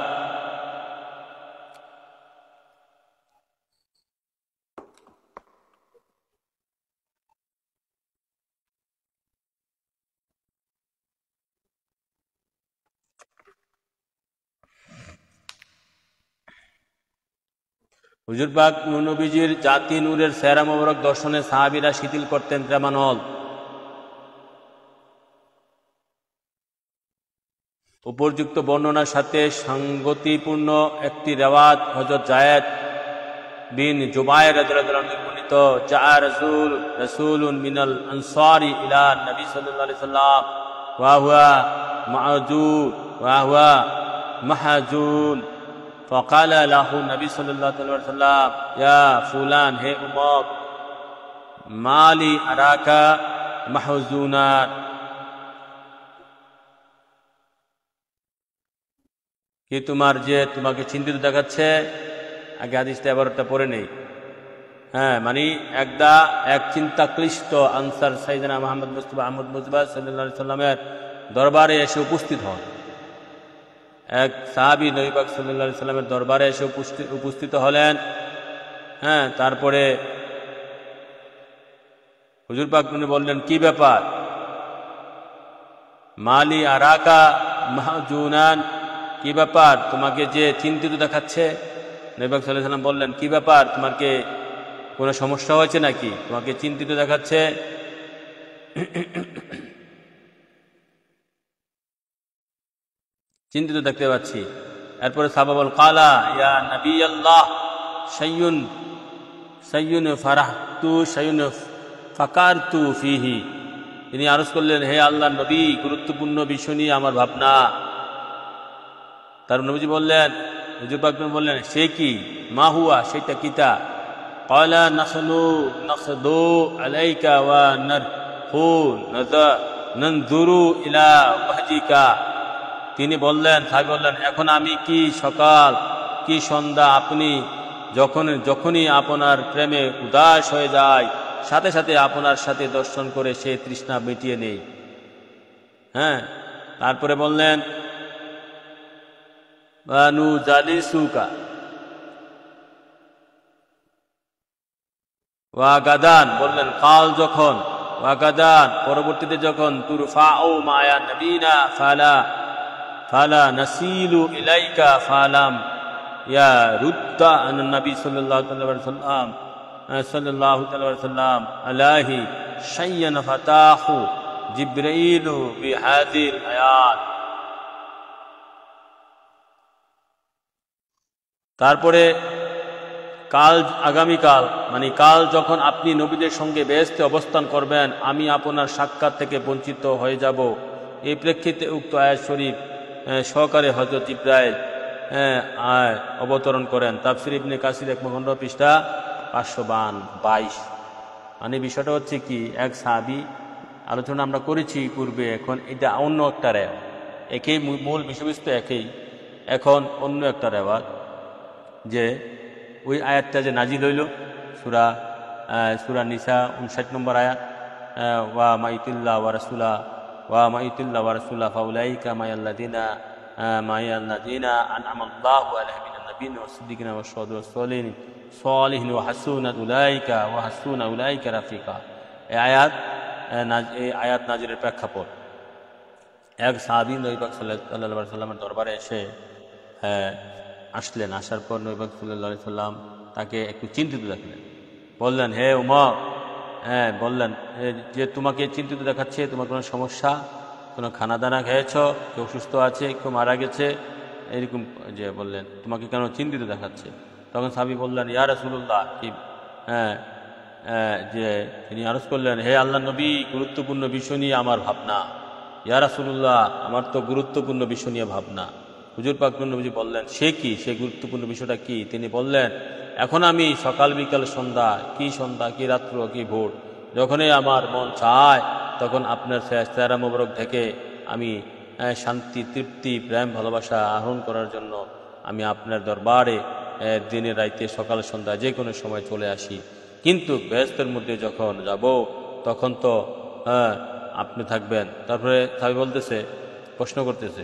হুজুর পাক নবীজির জাতি নূরের চেহারা মোবারক দর্শনে সাহাবীরা শিথিল করতেন প্রেমানল। উপর্যুক্ত বর্ণনার সাথে সঙ্গতিপূর্ণ একটি রেওয়াত হযরত যায়েদ বিন জুবায়ের রাদিয়াল্লাহু আনহু তো জা রাসূলুন মিনাল আনসারি ইলা নবী সাল্লাল্লাহু আলাইহি সাল্লাম ওয়া হুয়া মা'জুর ওয়া হুয়া মাহজুন فقال له النبي صلى الله عليه وسلم يا فلان হে উমক মালি আরাকা মাহজুনান কি তোমার যে তোমাকে চিন্তিত দেখাচ্ছে। আগে হাদিসটা আবার ওটা পড়ে নেই। হ্যাঁ, মানে এক চিন্তাক্লিষ্ট আনসার সাইয়েদনা মুহাম্মদ মুস্তাফা আহমদ মুজবা সাল্লাল্লাহু আলাইহি সাল্লামের দরবারে এসে উপস্থিত হন। এক সাহাবী নবী পাক সাল্লাল্লাহু আলাইহি সাল্লামের দরবারে এসে উপস্থিত হলেন। হ্যাঁ, তারপরে হুজুর পাক বললেন, কি ব্যাপার? মালি আরাকা মাহজুনান, কি ব্যাপার তোমাকে যে চিন্তিত দেখাচ্ছে? নবী পাক সাল্লাল্লাহু আলাইহি সাল্লাম বললেন, কি ব্যাপার, তোমাকে কোনো সমস্যা হয়েছে নাকি? তোমাকে চিন্তিত দেখাচ্ছে। চিন্তিত দেখতে পাচ্ছি। এরপরে সাহাবা বল, কালা ইয়া নবী আল্লাহ শাইউন ফারাহতু শাইউন ফাকারতু ফিহি। তিনি আরজ করলেন, হে আল্লাহর নবী, গুরুত্বপূর্ণ বিষয় নিয়ে আমার ভাবনা। তার নবীজি বললেন, হুজুর পাক বললেন, সে কি? মা হুয়া, সেটা কিতা? ক্বালা নাখদু আলাইকা ওয়া নারহু নানজুরু ইলা ওয়াজহিকা। তিনি বললেন, সাহাবী বললেন, এখন আমি কি সকাল কি সন্ধ্যা আপনি যখনই আপনার প্রেমে উদাস হয়ে যায়, সাথে সাথে আপনার সাথে দর্শন করে সে তৃষ্ণা মিটিয়ে নেই। হ্যাঁ, তারপরে বললেন, বানু জালিসুকা ওয়াগাদান, বললেন কাল যখন, ওয়াগাদান পরবর্তীতে যখন, তুরফাউ মায়া নবীনা ফালা নাসিলু ইলাইকা ফালাম ইয়া রুদ্দা আন নবী সাল্লাল্লাহু আলাইহি ওয়াসাল্লাম আলাইহি শাইয়ান ফাতাহু জিবরাইলু বিহাযিল আয়াত। তারপরে আগামীকাল মানে কাল যখন আপনি নবীদের সঙ্গে বেহেশতে অবস্থান করবেন, আমি আপনার সাক্ষাৎ থেকে বঞ্চিত হয়ে যাব। এই প্রেক্ষিতে উক্ত আয়াত শরীফ সহকারে হযরত জিবরাইল অবতরণ করেন। তাফসীর ইবনে কাসির ১ পৃষ্ঠা ৫২২। মানে বিষয়টা হচ্ছে কি, এক সাহাবী, আলোচনা আমরা করেছি পূর্বে, এখন এটা অন্য একটা রেওয়াজ, একই মূল বিষয়বস্তু একই, এখন অন্য একটা রেওয়াজ, যে ওই আয়াতটা যে নাজিল হইল সূরা নিসা ৫৯ নম্বর আয়াত, ওয়া মাইতুল্লাহ ওয়া রাসূলা ফাউলাইকা মায়াল্লাযিনা আন'আমাল্লাহু আলাইহিম মিনান নাবিয়্যিনা ওয়াস-সিদ্দীকিনা ওয়াশ-শুহাদা'i ওয়াস-সালিহিন ওয়া হাসুনা উলাইকা রাফিকা। এই আয়াত নাজিলের প্রেক্ষাপট, এক সাহাবী নবী পাক সাল্লাল্লাহু আলাইহি সাল্লামের দরবারে এসে আসলেন। আসার পর নবী পাক সাল্লাল্লাহু আলাইহি সাল্লাম তাকে একটু চিন্তিত দেখলেন। বললেন, হে উমর, বললেন যে তোমাকে চিন্তিত দেখাচ্ছে, তোমার কোনো সমস্যা, কোনো খানা দানা খেয়েছ, কেউ অসুস্থ আছে, কেউ মারা গেছে, এরকম যে বললেন, তোমাকে কেন চিন্তিত দেখাচ্ছে? তখন সাহাবী বললেন, ইয়া রাসূলুল্লাহ, কি যে তিনি আরজ করলেন, হে আল্লাহর নবী, গুরুত্বপূর্ণ বিষয় নিয়ে আমার ভাবনা। ইয়া রাসূলুল্লাহ, আমার তো গুরুত্বপূর্ণ বিষয় নিয়ে ভাবনা। হুজুর পাক নবীজি বললেন, সে কি, সেই গুরুত্বপূর্ণ বিষয়টা কি? তিনি বললেন, এখন আমি সকাল বিকাল সন্ধ্যা কি রাত্র কি ভোর, যখনই আমার মন চায় তখন আপনার চেহারা মোবারক থেকে আমি শান্তি, তৃপ্তি, প্রেম, ভালোবাসা আহরণ করার জন্য আমি আপনার দরবারে দিনে রাইতে সকাল সন্ধ্যা যে কোনো সময় চলে আসি। কিন্তু ব্যস্তের মধ্যে যখন যাব তখন তো আপনি থাকবেন। তারপরে সাহাবী বলতেছে, প্রশ্ন করতেছে,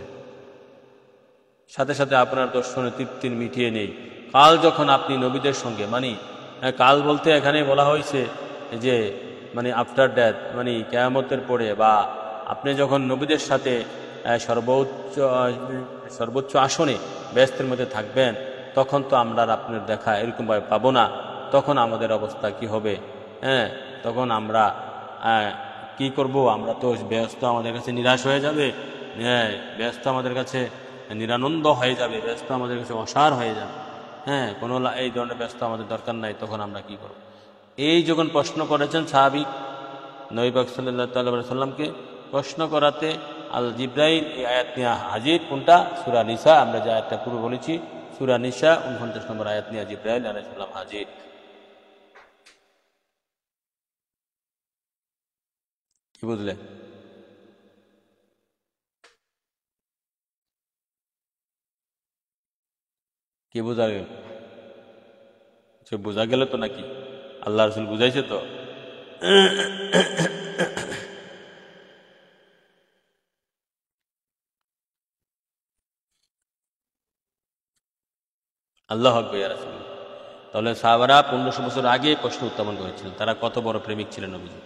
সাথে সাথে আপনার দর্শনে তৃপ্তি মিটিয়ে নেই। কাল যখন আপনি নবীদের সঙ্গে, মানে কাল বলতে এখানে বলা হয়েছে যে মানে আফটার ডেথ, মানে কিয়ামতের পরে, বা আপনি যখন নবীদের সাথে সর্বোচ্চ আসনে ব্যস্তের মধ্যে থাকবেন, তখন তো আমরা আপনার দেখা এরকমভাবে পাবো না। তখন আমাদের অবস্থা কি হবে? তখন আমরা কি করব? আমরা তো ব্যস্ত আমাদের কাছে নিরাশ হয়ে যাবে, ব্যস্ত আমাদের কাছে নিরানন্দ হয়ে যাবে, ব্যস্ত আমাদের কাছে অসার হয়ে যাবে। কোনো এই ধরনের ব্যস্ত আমাদের দরকার নাই। তখন আমরা কি করব? এই যখন প্রশ্ন করেছেন সাহাবী নবী পাক সাল্লাল্লাহু আলাইহি সাল্লামকে, প্রশ্ন করাতে আল জিব্রাইল এই আয়াত নিয়ে হাজির। কোনটা? সূরা নিসা। আমরা যে আয়াতটা পূর্বে বলেছি, সূরা নিসা 49 নম্বর আয়াত নিয়ে জিব্রাইল আলাইহিস সালাম হাজির। কি বুঝলে? কি বোঝা গেল? সে বোঝা গেল তো নাকি? আল্লাহ রাসূল বুঝাইছে তো? আল্লাহু আকবার ইয়া রাসূলুল্লাহ। তাহলে সাহাবারা 1500 বছর আগে প্রশ্ন উত্থাপন করেছিলেন, তারা কত বড় প্রেমিক ছিলেন নবীজি।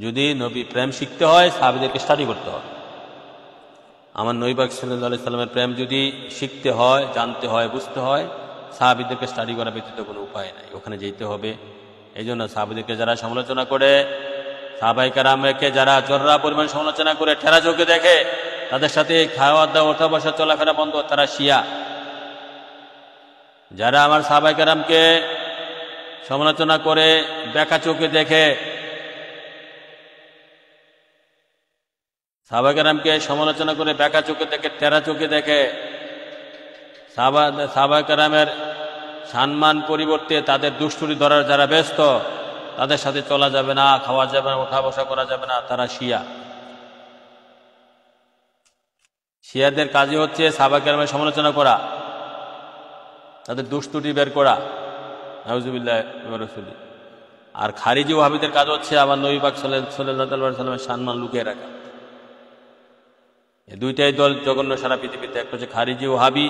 যদি নবী প্রেম শিখতে হয়, সাহাবীদেরকে স্টাডি করতে হয়। আমার নবী পাক সাল্লাল্লাহু আলাইহি সাল্লামের প্রেম যদি শিখতে হয়, জানতে হয়, বুঝতে হয়, সাহাবীদেরকে স্টাডি করা ব্যতীত কোনো উপায় নাই, ওখানে যেতে হবে। এই জন্য সাহাবীদেরকে যারা সমালোচনা করে, সাহাবায়ে কেরামকে যারা জররা পরিমাণ সমালোচনা করে, ঠেরা চোখে দেখে, তাদের সাথে খাওয়া দাওয়া, ওঠা বসা, চলাফেরা বন্ধ, তারা শিয়া। যারা আমার সাহাবায়ে কেরামকে সমালোচনা করে, বেকা চোখে দেখে, সাহাবায়ে কেরামকে সমালোচনা করে বেকা চোখে দেখে, টেরা চোখে দেখে, সাহাবায়ে কেরামের সম্মান পরিবর্তে তাদের দুষ্টুরি ধরার যারা ব্যস্ত, তাদের সাথে চলা যাবে না, খাওয়া যাবে না, ওঠা বসা করা যাবে না, তারা শিয়া। শিয়াদের কাজই হচ্ছে সাহাবায়ে কেরামের সমালোচনা করা, তাদের দুষ্টুটি বের করা। নাউজুবিল্লাহ ওয়া রাসূলি। আর খারিজি ওয়াহাবিদের কাজ হচ্ছে আমার নবী পাক সাল্লাল্লাহু আলাইহি সাল্লামের সম্মান লুকিয়ে রাখা। এই দুইটাই দল জঘন্য সারা পৃথিবীতে। একটা হচ্ছে খারিজি ওয়াহাবি,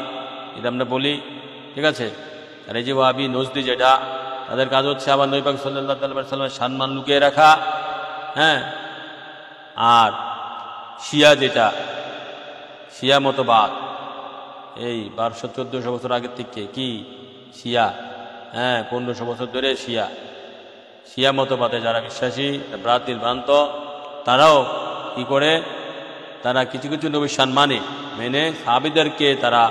এটা আমরা বলি, ঠিক আছে? খারিজি ওয়াহাবি নজদি, যেটা তাদের কাজ হচ্ছে আবার নবী পাক সাল্লাল্লাহু আলাইহি সাল্লামের সম্মান লুকিয়ে রাখা। হ্যাঁ। আর শিয়া, যেটা শিয়া মতবাদ, এই 1200-1400 বছর আগের থেকে কি শিয়া, 1500 বছর ধরে শিয়া। শিয়া মতবাদে যারা বিশ্বাসী, ভ্রান্ত, তারাও কি করে, তারা কিছু কিছু নবীর সম্মানে মেনে সাহাবীদেরকে তারা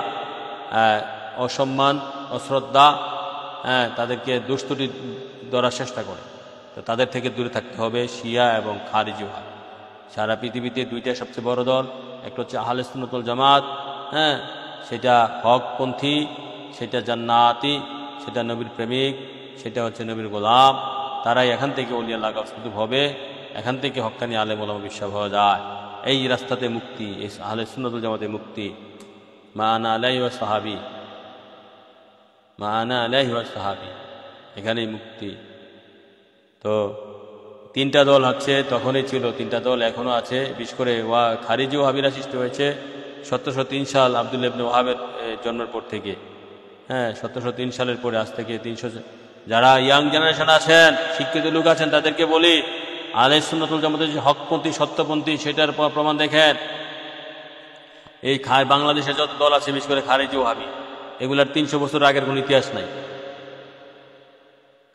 অসম্মান, অশ্রদ্ধা, তাদেরকে দুষ্টুটি ধরার চেষ্টা করে। তো তাদের থেকে দূরে থাকতে হবে শিয়া এবং খারিজি ওয়াহাবি। সারা পৃথিবীতে দুইটা সবচেয়ে বড় দল, একটা হচ্ছে আহলে সুন্নাত ওয়াল জামাত, সেটা হকপন্থী, সেটা জান্নাতি, সেটা নবীর প্রেমিক, সেটা হচ্ছে নবীর গোলাম। তারাই এখান থেকে ওলিয়া আল্লাহ গাছুদ হবে, এখান থেকে হক্কানি আলেম ওলামা বিশ্বাস হওয়া যায়। এই রাস্তাতে মুক্তি, এই আহলে সুন্নাত ওয়াল জামাতে মুক্তি। মা আনা আলাইহি ওয়া সাহাবী, মা আনা আলাইহি ওয়া সাহাবী, এখানেই মুক্তি। তো তিনটা দল হচ্ছে, তখনই ছিল তিনটা দল, এখনো আছে। বিশেষ করে খারিজি ওয়াহাবিরা সৃষ্টি হয়েছে 1703 সাল আব্দুল্লাহ ইবনে ওয়াহাবের জন্মের পর থেকে। 1703 সালের পরে, আজ থেকে 300। যারা ইয়াং জেনারেশন আছেন, শিক্ষিত লোক আছেন, তাদেরকে বলি আহলে সুন্নাত ওয়াল জামাতের যে হকপন্থী, সত্যপন্থী, সেটার প্রমাণ দেখেন। এই বাংলাদেশে যত দল আছে, বিশেষ করে খারিজি ওয়াহাবি, এগুলার 300 বছর আগের কোনো ইতিহাস নাই।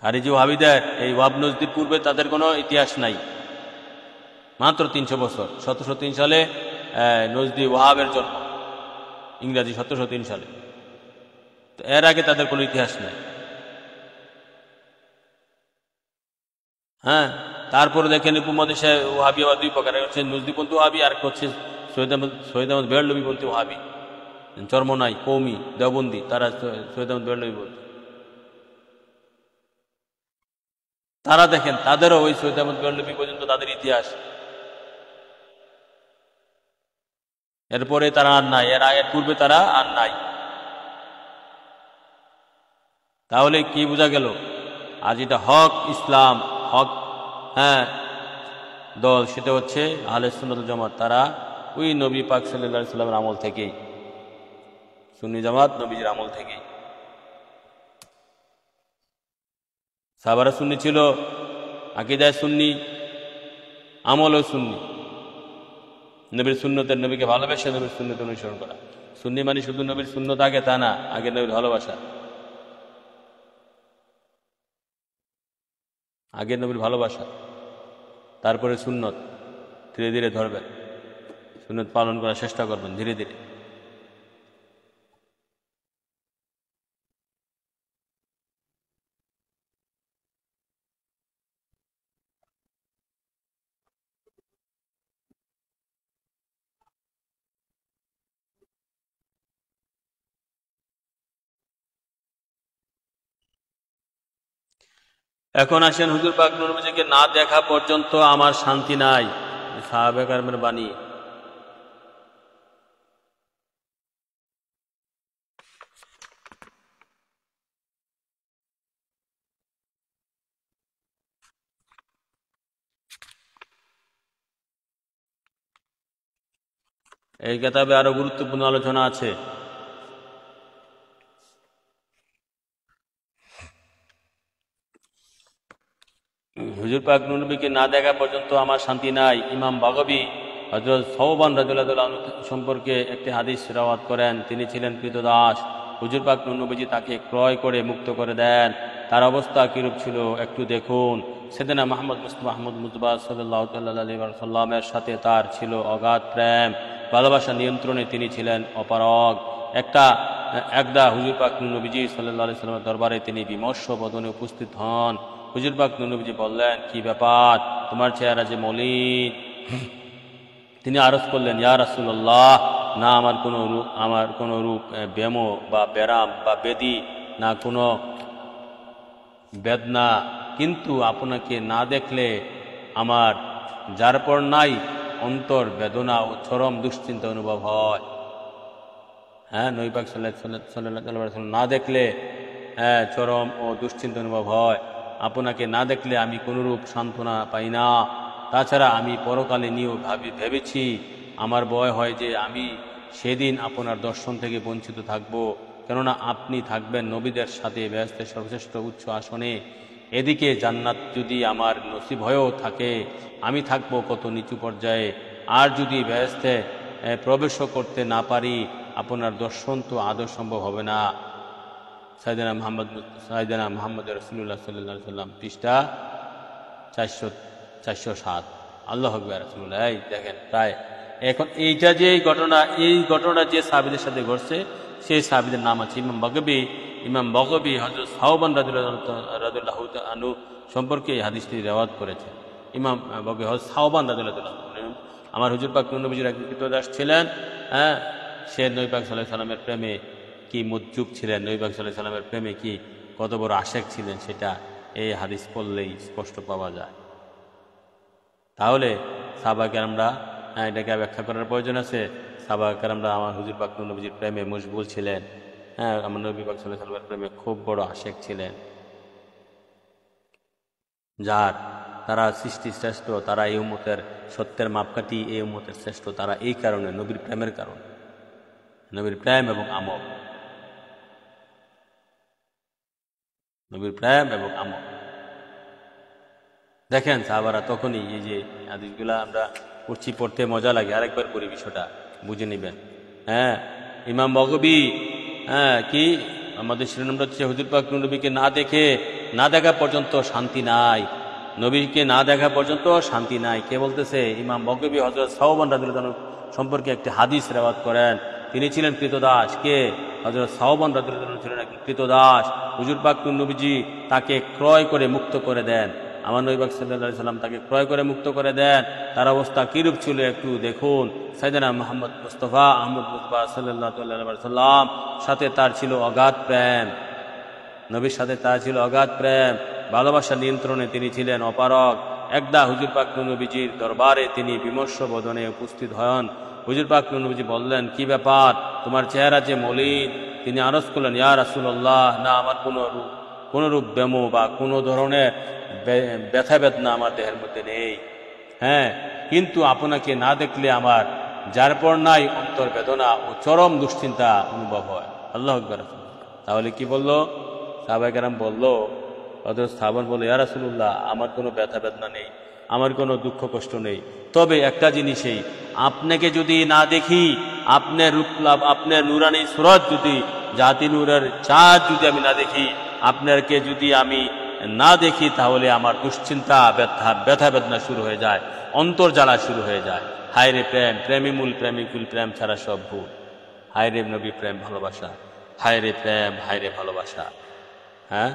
খারিজি ওয়াহাবিদের এই ওয়াহাব নজদির পূর্বে তাদের কোনো ইতিহাস নাই, মাত্র 300 বছর। 1703 সালে নজদি ওয়াহাবের জন্ম, ইংরাজি 1703 সালে। তো এর আগে তাদের কোনো ইতিহাস নাই। তারপরে দেখেন উপমহাদেশে ওয়াহাবি আবার দুই প্রকার, হচ্ছে নজদিপন্থী ওয়াহাবি, আর হচ্ছে সৈয়দ আহমদ বেরলভীপন্থী ওয়াহাবি, চরমনাই, কৌমি, দেওবন্দি, তারা সৈয়দ আহমদ বেরলভী বলতে। তারা দেখেন, তাদেরও ওই সৈয়দ আহমদ বেরলভী পর্যন্ত তাদের ইতিহাস। এরপরে তারা আর নাই, এর আগের পূর্বে তারা আর নাই। তাহলে কি বোঝা গেল? আর যেটা হক ইসলাম, হক দল, সেটা হচ্ছে আহলে সুন্নাত ওয়াল জামাত। তারা ওই নবী পাক সাল্লাল্লাহু আলাইহি সাল্লামের আমল থেকেই, সুন্নি জামাত নবীজির আমল থেকেই। সাহাবারা সুন্নি ছিল, আকীদায় সুন্নি, আমলও সুন্নি। নবীর সুন্নতের, নবীকে ভালোবেসে নবীর সুন্নত অনুসরণ করা। সুন্নি মানে শুধু নবীর সুন্নত আগে তা না, আগে নবীর ভালোবাসা, আগে নবীর ভালোবাসা, তারপরে সুন্নত। ধীরে ধীরে ধরবেন, সুন্নত পালন করার চেষ্টা করবেন ধীরে ধীরে। এখন আসেন, হুজুর পাক নূর নবীজিকে না দেখা পর্যন্ত আমার শান্তি নাই। সাহাবে কেরামের বাণী। এই কিতাবে আরো গুরুত্বপূর্ণ আলোচনা আছে। হুজুর পাক নূর নবীকে না দেখা পর্যন্ত আমার শান্তি নাই। ইমাম বাগবী হযরত সওবান রাদিয়াল্লাহু আনহু সম্পর্কে একটি হাদিস রওয়ায়াত করেন। তিনি ছিলেন কৃতদাস। হুজুর পাক নূর নবীজি তাকে ক্রয় করে মুক্ত করে দেন। তার অবস্থা কিরূপ ছিল একটু দেখুন। সেদিনা মাহমুদ মুজবা সাল্লাল্লাহু আলাইহি ওয়াসাল্লামের সাথে তার ছিল অগাধ প্রেম ভালোবাসা, নিয়ন্ত্রণে তিনি ছিলেন অপারগ। একদা হুজুর পাক নূর নবীজি সাল্লাল্লাহু আলাইহি ওয়াসাল্লামের দরবারে তিনি বিমর্ষ বদনে উপস্থিত হন। হুজুর পাক নূর নবীজি বললেন, কি ব্যাপার, তোমার চেহারা যে মলিন। তিনি আরজ করলেন, ইয়া রাসূলুল্লাহ, না আমার কোনো রূপ ব্যাম বা ব্যারাম বা বেদি, না কোনো বেদনা, কিন্তু আপনাকে না দেখলে আমার যারপর নাই অন্তর বেদনা ও চরম দুশ্চিন্তা অনুভব হয়। হ্যাঁ, নবী পাক সাল্লাল্লাহু আলাইহি ওয়াসাল্লাম না দেখলে চরম ও দুশ্চিন্তা অনুভব হয়। আপনাকে না দেখলে আমি কোনরূপ সান্ত্বনা পাই না। তাছাড়া আমি পরকালে নিয়েও ভেবেছি, আমার ভয় হয় যে আমি সেদিন আপনার দর্শন থেকে বঞ্চিত থাকব, কেননা আপনি থাকবেন নবীদের সাথে বেহেশতের সর্বশ্রেষ্ঠ উচ্চ আসনে। এদিকে জান্নাত যদি আমার নসিব হয়েও থাকে, আমি থাকব কত নিচু পর্যায়ে। আর যদি বেহেশতে প্রবেশও করতে না পারি, আপনার দর্শন তো আদৌ সম্ভব হবে না। সাইয়েদনা মুহাম্মদ রাসূলুল্লাহ সাল্লাল্লাহু আলাইহি ওয়াসাল্লাম, পৃষ্ঠা 407। আল্লাহু আকবার। রাসূলুল্লাহ, এই দেখেন প্রায় এখন এইটা যে এই ঘটনা যে সাহাবীদের সাথে ঘটছে, সেই সাহাবীদের নাম আছে ইমাম বগবী হযরত সাওবান রাদিয়াল্লাহু আনহু সম্পর্কে এই হাদিসটি রিওয়ায়াত করেছেন। ইমাম বগবী হযরত সাওবান রাদিয়াল্লাহু আনহু আমার হুজুর পাক নূর নবীজির একজন কৃতদাস ছিলেন। হ্যাঁ, সে নবী পাক সাল্লাল্লাহু আলাইহি সাল্লামের প্রেমে কি মুজ্জুব ছিলেন, নবী পাক সাল্লাল্লাহু আলাইহি সাল্লামের প্রেমে কি কত বড় আশেক ছিলেন, সেটা এই হাদিস পড়লেই স্পষ্ট পাওয়া যায়। তাহলে সাহাবায়ে কেরামরা, এটাকে ব্যাখ্যা করার প্রয়োজন আছে। সাহাবায়ে কেরামরা আমার হুজুর পাক নূর নবীজির প্রেমে মশগুল ছিলেন। হ্যাঁ, আমার নবী পাক সাল্লাল্লাহু আলাইহি সাল্লামের প্রেমে খুব বড় আশেক ছিলেন। তারা সৃষ্টি শ্রেষ্ঠ, তারা এই উম্মতের সত্যের মাপকাঠি, এই উম্মতের শ্রেষ্ঠ তারা এই কারণে, নবীর প্রেমের কারণে, নবীর প্রেম এবং আমল, নবীর প্রেম এবং আমল। দেখেন সাহাবারা তখনই, এই যে হাদিসগুলা আমরা পড়তে মজা লাগে, আরেকবার করি, বিষয়টা বুঝে নেবেন। হ্যাঁ, ইমাম বগবী, কি আমাদের শিরোনামটা হচ্ছে হুজুর পাক নবীকে না দেখা পর্যন্ত শান্তি নাই। নবীকে না দেখা পর্যন্ত শান্তি নাই কে বলতেছে? ইমাম বগবী হযরত সাওবান রাদিয়াল্লাহু আনহু সম্পর্কে একটি হাদিস রিওয়ায়াত করেন। তিনি ছিলেন কৃতদাস। কে? হযরত সাওবান রাদিয়াল্লাহু আনহু ছিলেন একজন কৃতদাস। হুজুর পাক নবীজি তাকে ক্রয় করে মুক্ত করে দেন। আমার নবী পাক সাল্লাল্লাহু আলাইহি সাল্লাম তাকে ক্রয় করে মুক্ত করে দেন। তার অবস্থা কিরূপ ছিল একটু দেখুন। সাইয়েদনা মুহাম্মদ মুস্তাফা আহমদ মুস্তফা সাল্লাল্লাহু আলাইহি সাল্লাম সাথে তার ছিল অগাধ প্রেম। নবীর সাথে তার ছিল অগাধ প্রেম ভালোবাসা, নিয়ন্ত্রণে তিনি ছিলেন অপারগ। একদা হুজুর পাক নবীজির দরবারে তিনি বিমর্ষ বদনে উপস্থিত হন। হুজুর পাক নবীজি বললেন, কি ব্যাপার, তোমার চেহারা যে মলিন। তিনি আরজ করলেন, ইয়া রাসূলুল্লাহ, না আমার কোনো রূপ ব্যাম বা কোনো ধরনের ব্যথা বেদনা আমার দেহের মধ্যে নেই। হ্যাঁ, কিন্তু আপনাকে না দেখলে আমার যারপর নাই অন্তর বেদনা ও চরম দুশ্চিন্তা অনুভব হয়। আল্লাহু আকবার। তাহলে কি বললো? সাহাবায়ে কেরাম বললো, হযরত সাওবান বলল, ইয়া রাসূলুল্লাহ, আমার কোনো ব্যথা বেদনা নেই, আমার কোনো দুঃখ কষ্ট নেই। তবে একটা জিনিসই, আপনাকে যদি না দেখি, আপনার রূপলাভ, আপনার নূরানী সুরত যদি, জাতি নূরের চাঁদ যদি আমি না দেখি, আপনাকে যদি আমি না দেখি, তাহলে আমার দুশ্চিন্তা, ব্যথা বেদনা শুরু হয়ে যায়, অন্তর জ্বালা শুরু হয়ে যায়। হায় রে প্রেম, প্রেমিমূল প্রেমিকুল, প্রেম ছাড়া সব ভুল। হায় রে নবী প্রেম ভালোবাসা, হায় রে প্রেম, হায় রে ভালোবাসা। হ্যাঁ,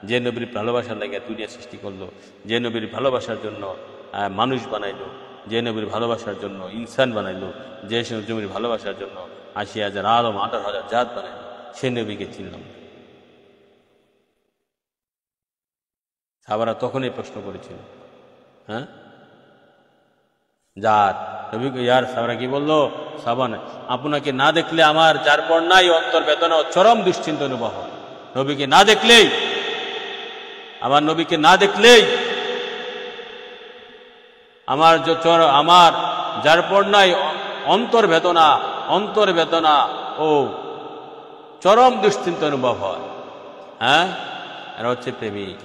যে নবীর ভালোবাসার লাগে দুনিয়া সৃষ্টি করলো, যে নবীর ভালোবাসার জন্য মানুষ বানাইলো, যে নবীর ভালোবাসার জন্য ইনসান বানাইলো, যে নবীর ভালোবাসার জন্য ৮০,০০০ আলম ১৮,০০০ জাত বানাইলো, সে নবীকে চিনলাম। সাহাবারা তখনই প্রশ্ন করেছিল, হ্যাঁ যার নবী ইয়ার সাহাবারা কি বললো, সাবান আপনাকে না দেখলে আমার যার পর নাই অন্তর বেদনা ও চরম দুশ্চিন্তা অনুভব হয়। নবীকে না দেখলেই, আমার নবীকে না দেখলেই আমার আমার যার পর নাই অন্তর বেদনা ও চরম দুশ্চিন্তা অনুভব হয়। হ্যাঁ, এরা হচ্ছে প্রেমিক।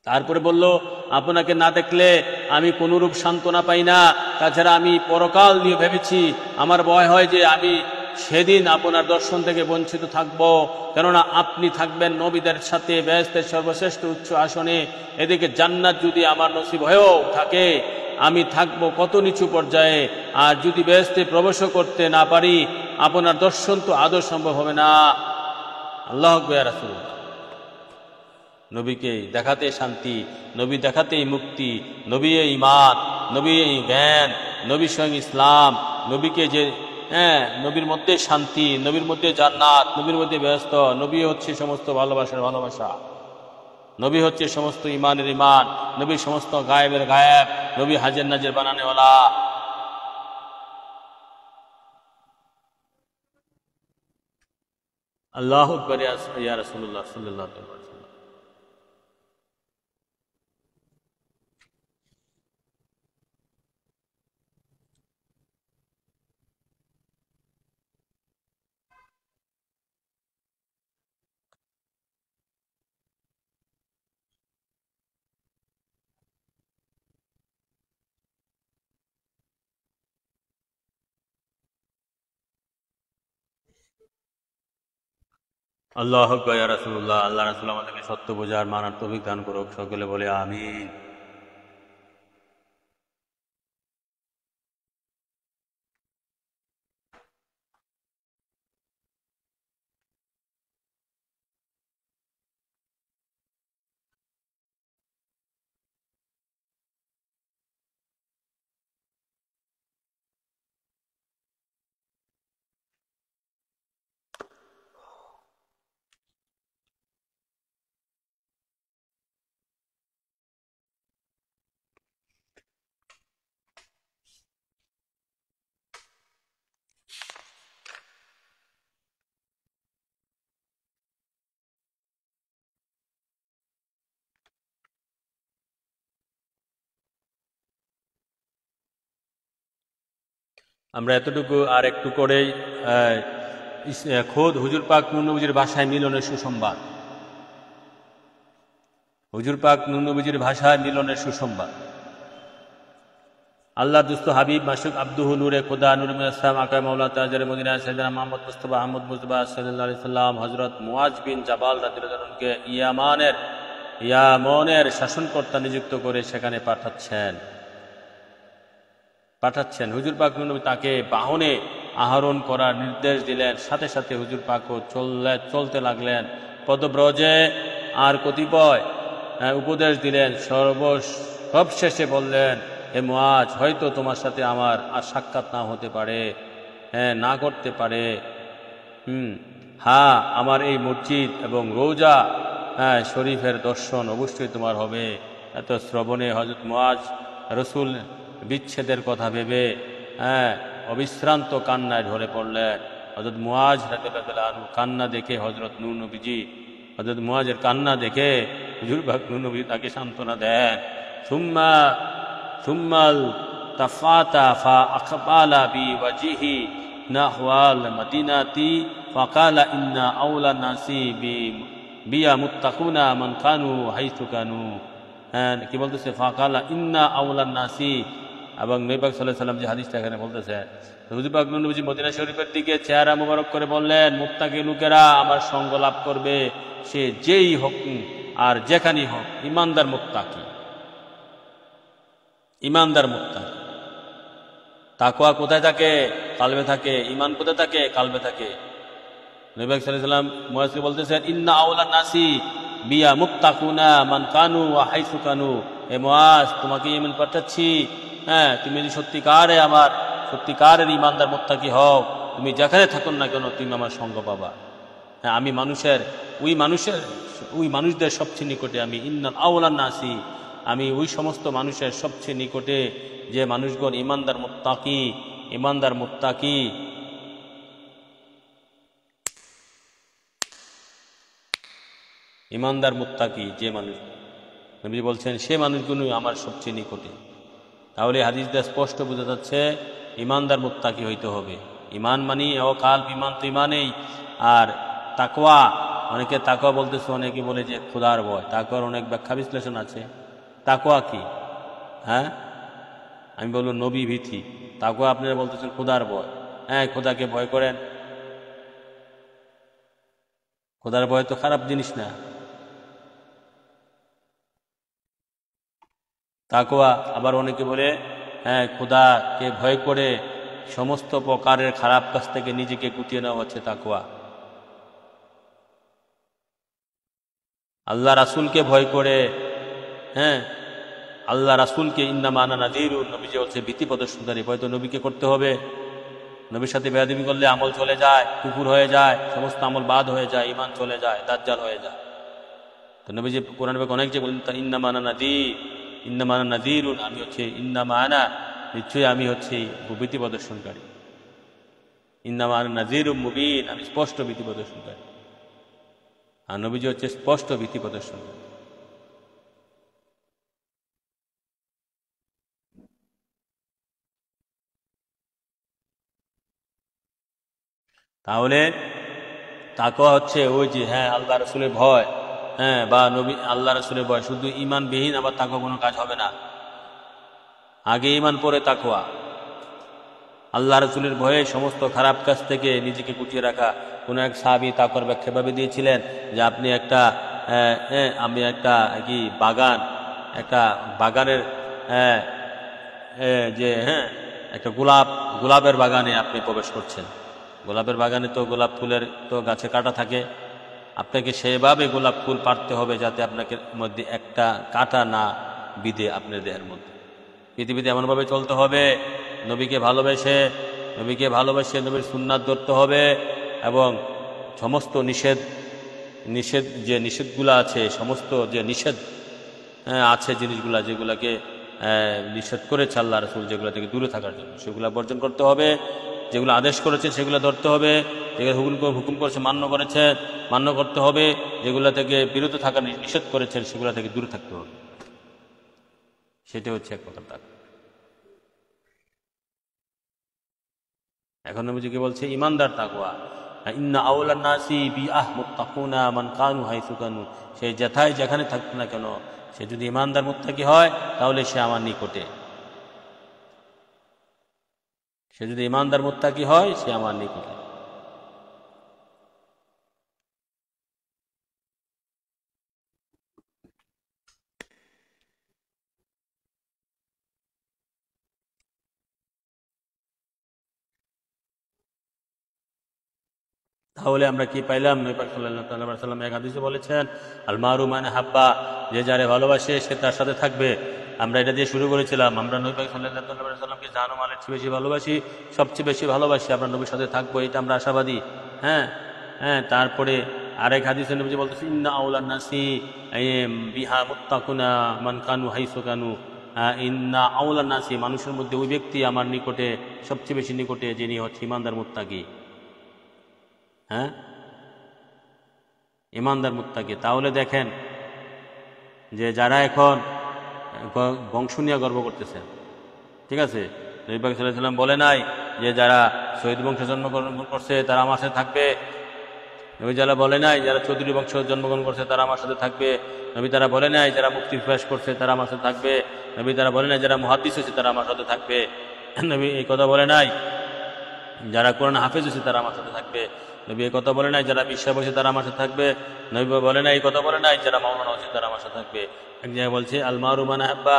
তারপরে বলল, আপনাকে না দেখলে আমি কোনরূপ সান্ত্বনা পাই না, তাছাড়া আমি পরকাল নিয়ে ভেবেছি, আমার ভয় হয় যে আমি সেদিন আপনার দর্শন থেকে বঞ্চিত থাকব, কেননা আপনি থাকবেন নবীদের সাথে বেহেশতের সর্বশ্রেষ্ঠ উচ্চ আসনে। এদিকে জান্নাত যদি আমার নসিব হয়েও থাকে, আমি থাকব কত নিচু পর্যায়ে, আর যদি বেহেশতে প্রবেশ করতে না পারি, আপনার দর্শন তো আদৌ সম্ভব হবে না। আল্লাহু আকবার। ইয়া রাসূলুল্লাহ, নবীকে দেখাতে শান্তি, নবী দেখাতেই মুক্তি, নবী ঈমান, নবী জ্ঞান, নবীর সঙ্গে ইসলাম, নবীকে যে নবীর মধ্যে শান্তি, নবীর মধ্যে জান্নাত, নবীর মধ্যে ব্যস্ত, নবী হচ্ছে সমস্ত ভালোবাসার ভালোবাসা, নবী হচ্ছে সমস্ত ইমানের ইমান, নবী সমস্ত গায়েবের গায়েব, নবী হাজের নাজের বানানেওয়ালা। আল্লাহু আকবার। ইয়া রাসূলুল্লাহ সাল্লাল্লাহু আলাইহি ওয়াসাল্লাম, আল্লাহু আকবার। ইয়া রাসূলুল্লাহ, আল্লাহ রাসূল আমাদেরকে সত্য বোঝার মানার তৌফিক দান করুক। সকলে বলে আমিন। আমরা এতটুকু আর একটু করেই খোদ হুজুর পাক নূর নবীজির ভাষায় মিলনের সুসংবাদ, হুজুর পাক নূর নবীজির ভাষায় মিলনের সুসংবাদ। আল্লাহ দুস্ত হাবিব মাসুক আব্দুহু নূরে খোদা নূর ইসলাম আকা মাওলা তাজারে মদিনা সাইয়েদনা মুহাম্মদ মুস্তাফা আহমদ মুজতবা সাল্লাল্লাহু আলাইহি সাল্লাম হযরত মুআজ বিন জাবাল রাদিয়াল্লাহু আনহুকে ইয়ামানের শাসনকর্তা নিযুক্ত করে সেখানে পাঠাচ্ছেন। হুজুর পাক নবী তাকে বাহনে আহরণ করার নির্দেশ দিলেন। সাথে সাথে হুজুর পাকও চলতে লাগলেন পদব্রজে, আর কতিপয় উপদেশ দিলেন। সবশেষে বললেন, হে মুআজ, হয়তো তোমার সাথে আমার আর সাক্ষাৎ না হতে পারে, না করতে পারে। হ্যাঁ, আমার এই মসজিদ এবং রোজা শরীফের দর্শন অবশ্যই তোমার হবে। এত শ্রবণে হযরত মুআজ রাসূল বিচ্ছেদের কথা ভেবে অবিশ্রান্ত কান্নায় ঝরে পড়লেন। হযরত মুআজ রাদিয়াল্লাহু আনহু কান্না দেখে হযরত নূর নবীজি, হযরত মুআজের কান্না দেখে হুজুর পাক নূর নবী তাকে সান্ত্বনা দেন। সুম্মাল তাফাতা ফা আকবালা বিওয়াজিহি নাহওয়াল মদিনাতি ফাকালা ইন্না আওলা নাসি বিয়া মুত্তাকুনা মান কানু হাইসু কানু। কি বলতেছে? ফাকালা ইন্না আওলা নাসি। এবং নবী পাক সাল্লাল্লাহু আলাইহি ওয়াসাল্লাম যে হাদিসটা এখানে বলতেছে, হুজুর পাক নূর নবীজি মদিনা শরীফের দিকে চেহারা মুবারক করে বললেন, মুত্তাকি লোকেরা আমার সঙ্গ লাভ করবে, সে যেই হোক আর যেখানেই হোক, ইমানদার মুত্তাকি। তাকওয়া কোথায় থাকে? কালবে থাকে। ঈমান কোথায় থাকে? কালবে থাকে। নবী পাক সাল্লাল্লাহু আলাইহি ওয়াসাল্লাম মুআজকে বলতেছেন, ইন্না আওলা নাসি বিয়া মুত্তাকুনা মান কানু ওয়া হাইসু কানু। হে মুআজ, তোমাকে ঈমান পাঠাচ্ছি, তুমি যদি সত্যিকারের ঈমানদার মুত্তাকি হও, তুমি যেখানে থাকুন না কেন তুমি আমার সঙ্গ পাবা। আমি মানুষের ওই মানুষদের সবচেয়ে নিকটে আমি, ইন্নাল আওলান নাসি, আমি ওই সমস্ত মানুষের সবচেয়ে নিকটে যে মানুষগণ ইমানদার মুত্তাকি, ইমানদার মুত্তাকি, ইমানদার মুত্তাকি যে মানুষ, নবী বলছেন সে মানুষগুলো আমার সবচেয়ে নিকটে। তাহলে হাদিস দিয়ে স্পষ্ট বোঝা যাচ্ছে ইমানদার মুত্তাকি হইতে হবে। ইমান মানি কাল ইমান তো ইমানেই। আর তাকওয়া, অনেকে তাকওয়া বলতেছে, অনেকে বলে যে খোদার ভয়। তাকওয়ার অনেক ব্যাখ্যা বিশ্লেষণ আছে। তাকওয়া কি? হ্যাঁ, আমি বলবো নবী ভীতি। তাকওয়া আপনারা বলতেছেন খোদার ভয়। হ্যাঁ, খোদাকে ভয় করেন। খোদার ভয় তো খারাপ জিনিস না। তাকওয়া আবার অনেকে বলে হ্যাঁ, খোদাকে ভয় করে সমস্ত প্রকারের খারাপ কাজ থেকে নিজেকে গুটিয়ে নেওয়া হচ্ছে তাকওয়া। আল্লাহ রাসূলকে ভয় করে, হ্যাঁ, আল্লাহ রাসূলকে ইন্নামা আনা নাযীরুন, নবী যে বলছে ভীতি প্রদর্শনকারী। ভয় তো নবীকে করতে হবে। নবীর সাথে বেয়াদবি করলে আমল চলে যায়, কুফর হয়ে যায়, সমস্ত আমল বাদ হয়ে যায়, ঈমান চলে যায়, দাজ্জাল হয়ে যায়। তো নবী যে কোরআনে অনেক যে বলেন ইন্নামা আনা নাযীর, ইন্নামা আনা নাযীরুন, আমি হচ্ছে ইন্নামা আনা, নিশ্চয়ই আমি হচ্ছি ভীতি প্রদর্শনকারী। ইন্নামা আনা নাযীরুম মুবিন, আমি স্পষ্ট ভীতি প্রদর্শনকারী। আর নবীজি হচ্ছে স্পষ্ট ভীতি প্রদর্শনকারী। তাহলে তাকওয়া হচ্ছে ওই যে হ্যাঁ আল্লাহ রাসূলের ভয়, হ্যাঁ, বা নবী আল্লাহ রাসূলের ভয়। শুধু ঈমানবিহীন আবার তাকওয়া কোনো কাজ হবে না। আগে ঈমান পরে তাকওয়া। আল্লাহ রাসূলের ভয়ে সমস্ত খারাপ কাজ থেকে নিজেকে গুটিয়ে রাখা। কোনো এক সাহাবী তাকওয়ার ব্যাখ্যা ভাবে দিয়েছিলেন যে আপনি একটা আমি একটা কি বাগান, একটা বাগানের যে হ্যাঁ একটা গোলাপের বাগানে আপনি প্রবেশ করছেন। গোলাপের বাগানে তো গোলাপ ফুলের তো গাছে কাঁটা থাকে। আপনাকে সেভাবে গোলাপ ফুল পাড়তে হবে যাতে আপনাকে মধ্যে একটা কাঁটা না বিধে আপনার দেহের মধ্যে। পৃথিবীতে এমনভাবে চলতে হবে নবীকে ভালোবেসে, নবীর সুন্নাত ধরতে হবে, এবং সমস্ত নিষেধ যে নিষেধগুলো আছে, সমস্ত যে নিষেধ আছে জিনিসগুলা, যেগুলাকে নিষেধ করেছে আল্লাহ রাসূল, যেগুলো থেকে দূরে থাকার জন্য সেগুলো বর্জন করতে হবে। যেগুলো আদেশ করেছে সেগুলো ধরতে হবে, যেগুলো হুকুম করেছে মান্য করতে হবে, যেগুলো থেকে বিরত থাকার নিষেধ করেছেন সেগুলো থেকে দূরে থাকতে হবে। সেটা হচ্ছে এক প্রকার তাকওয়া। এখন নবীজি কি বলছে? ইমানদার তাকওয়া। ইন্না আওলান নাসি বিআহ মুত্তাকুনা মান কানু হাইসু কানু, সে যেখানে থাকুক না কেন, সে যদি ইমানদার মুত্তাকি হয় তাহলে সে আমার নিকটে। সে যদি ইমানদার মুত্তাকি হয় সে আমার নিকটে। তাহলে আমরা কি পাইলাম? নবী পাক সাল্লাল্লাহু আলাইহি ওয়াসাল্লাম এক হাদিসে বলেছেন আল মারু মান হাব্বা, যে যারে ভালোবাসে সে তার সাথে থাকবে। আমরা এটা দিয়ে শুরু করেছিলাম। আমরা নবী পাক সাল্লাল্লাহু আলাইহি ওয়াসাল্লামকে জান ও মালের চেয়ে বেশি ভালোবাসি, সবচেয়ে বেশি ভালোবাসি। আমরা নবীর সাথে থাকবো, এটা আমরা আশাবাদী। হ্যাঁ হ্যাঁ তারপরে আরেক হাদিসে নবীজি বলতেছেন ইন্না আওলান নাসি বিহা মুত্তাকুনা মান কানু হাইসু কানু, ইন্না আওলান নাসি, মানুষের মধ্যে ওই ব্যক্তি আমার নিকটে সবচেয়ে বেশি নিকটে যিনি হচ্ছে ইমানদার মুত্তাকি। হ্যাঁ, ইমানদার মুত্তাকি। তাহলে দেখেন যে যারা এখন বংশ নিয়ে গর্ব করতেছে, ঠিক আছে, নবী পাক সাল্লাল্লাহু আলাইহি ওয়াসাল্লাম বলে নাই যে যারা শহীদ বংশে জন্মগ্রহণ করছে তারা আমার সাথে থাকবে। নবী যারা বলে নাই যারা চৌধুরী বংশ জন্মগ্রহণ করছে তারা আমার সাথে থাকবে। নবী তারা বলে নাই যারা মুফতি প্রয়াস করছে তারা আমার সাথে থাকবে। নবী তারা বলে নাই যারা মুহাদ্দিস হয়েছে তারা আমার সাথে থাকবে। নবী এই কথা বলে নাই যারা কোরআন হাফেজ হয়েছে তারা আমার সাথে থাকবে। নবী এই কথা বলে নাই যারা বিশ্বাস হয়েছে তারা আমার সাথে থাকবে। নবী বলে নাই এই কথা বলে নাই যারা মাওলানা হয়েছে তারা আমার সাথে থাকবে। এক জায়গায় বলছে আল মারু মান হাব্বা,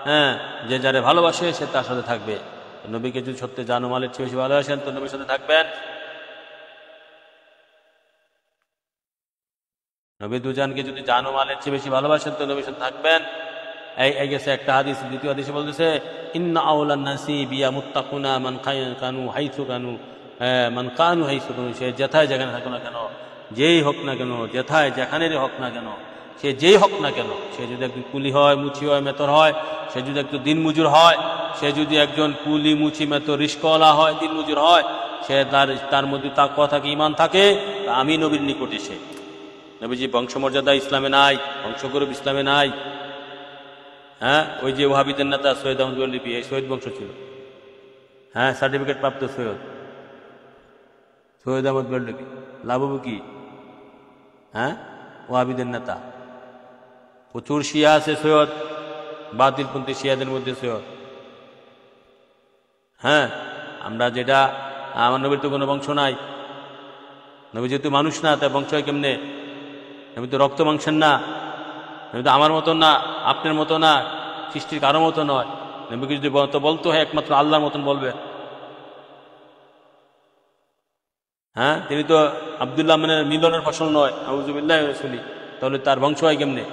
হ্যাঁ, যে যারে ভালোবাসে সে তার সাথে থাকবে। নবীকে যদি সত্যি জান ও মালের চেয়ে বেশি ভালোবাসেন তো নবীর সাথে থাকবেন। নবী দুজানকে যদি জান ও মালের চেয়ে বেশি ভালোবাসেন তো নবীর সাথে থাকবেন। এই গেছে একটা হাদিস। দ্বিতীয় হাদিসে বলতেছে ইন্না আওলান নাসি বিয়া মুত্তাকুনা মান কানু হাইসু কানু, মান কানু হাইসু কানু, সে যেথায় যেখানে থাকুক না কেন যেই হোক না কেন, যেথায় যেখানেরই হোক না কেন, সে যেই হোক না কেন, সে যদি একজন কুলি হয়, মুচি হয়, মেতর হয়, সে যদি একজন দিনমজুর হয়, সে যদি একজন কুলি মুচি মেতর রিস্কওয়ালা হয়, দিনমজুর হয়, সে তার মধ্যে তাকওয়া থাকে, ঈমান থাকে, আমি নবীর নিকটে সে। নবীজি বংশমর্যাদা ইসলামে নাই, বংশগৌরব ইসলামে নাই। হ্যাঁ, ওই যে ওয়াহাবিদের নেতা সৈয়দ আহমদ লিপি, এই সৈয়দ বংশ ছিল। হ্যাঁ, সার্টিফিকেট প্রাপ্ত সৈয়দ আহমদ লিপি, লাভ হবে কি? হ্যাঁ, ওয়াহাবিদের নেতা। প্রচুর শিয়া আছে সৈয়দ, বাতিলপন্থী শিয়াদের মধ্যে সৈয়দ। হ্যাঁ, আমরা যেটা, আমার নবীর তো কোনো বংশ নাই। নবী যেহেতু মানুষ না, তার বংশ হয় কেমনে? নবী তো রক্ত মাংসের না, নবী তো আমার মতো না, আপনার মতো না, সৃষ্টির কারো মতো নয়। নবীকে যদি বলতে হয় একমাত্র আল্লাহর মতন বলবে। হ্যাঁ, তিনি তো আব্দুল্লাহ মিলনের ফসল নয়, আউযুবিল্লাহি মিনাশ রাসূলি, তাহলে তার বংশ হয় কেমনে?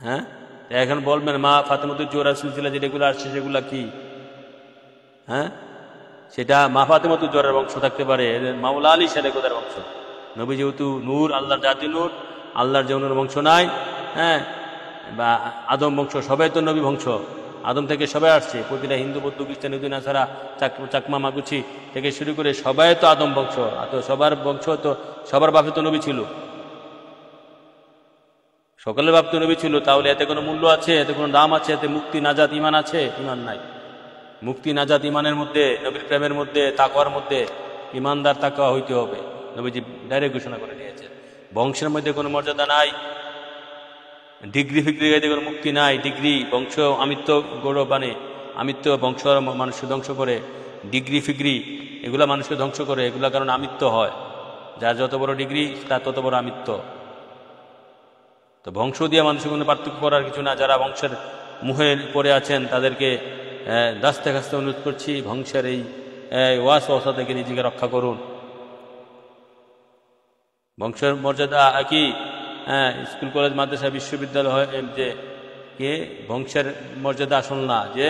হ্যাঁ, এখন বলবেন মা ফাতেমাতুজ জোহরা সিলসিলা যেগুলো আসছে সেগুলা কি? হ্যাঁ, সেটা মা ফাতেমাতুজ জোহরার বংশ থাকতে পারে, মাওলা আলী সেটা কোথার বংশ? নবী যেহেতু নূর, আল্লাহর জাতি নূর, আল্লাহর যেমন বংশ নাই। হ্যাঁ, বা আদম বংশ, সবাই তো নবী বংশ, আদম থেকে সবাই আসছে। প্রতিটা হিন্দু, বৌদ্ধ, খ্রিস্টান, ইহুদি, নাসারা, চাকমা, মাগুছি থেকে শুরু করে সবাই তো আদম বংশ। তো সবার বংশ তো, সবার বাপে তো নবী ছিল, সকলের বাপ তো নবী ছিল। তাহলে এতে কোনো মূল্য আছে? এতে কোনো দাম আছে? এতে মুক্তি, নাজাত, ইমান আছে? ইমান নাই। মুক্তি, নাজাত ইমানের মধ্যে, নবীর প্রেমের মধ্যে, তাকওয়ার মধ্যে। ইমানদার তাকওয়া হইতে হবে, নবীজি ডাইরেক্ট ঘোষণা করে দিয়েছেন। বংশের মধ্যে কোনো মর্যাদা নাই, ডিগ্রি ফিগ্রি গাইতে কোনো মুক্তি নাই। ডিগ্রি, বংশ, আমিত্ব গৌরব আনে, আমিত্ব বংশ মানুষকে ধ্বংস করে। ডিগ্রি ফিগ্রি এগুলা মানুষকে ধ্বংস করে, এগুলা কারণ আমিত্ব হয়। যার যত বড় ডিগ্রি তার তত বড় আমিত্ব। তো বংশ দিয়ে মানুষের কোনো পার্থক্য করার কিছু না। যারা বংশের মুহে পড়ে আছেন তাদেরকে দাস্তে কাস্তে অনুরোধ করছি, বংশের এই ওয়াসওয়াসা থেকে নিজেকে রক্ষা করুন। বংশের মর্যাদা কি? হ্যাঁ, স্কুল, কলেজ, মাদ্রাসা, বিশ্ববিদ্যালয় যে কে বংশের মর্যাদা আসল না, যে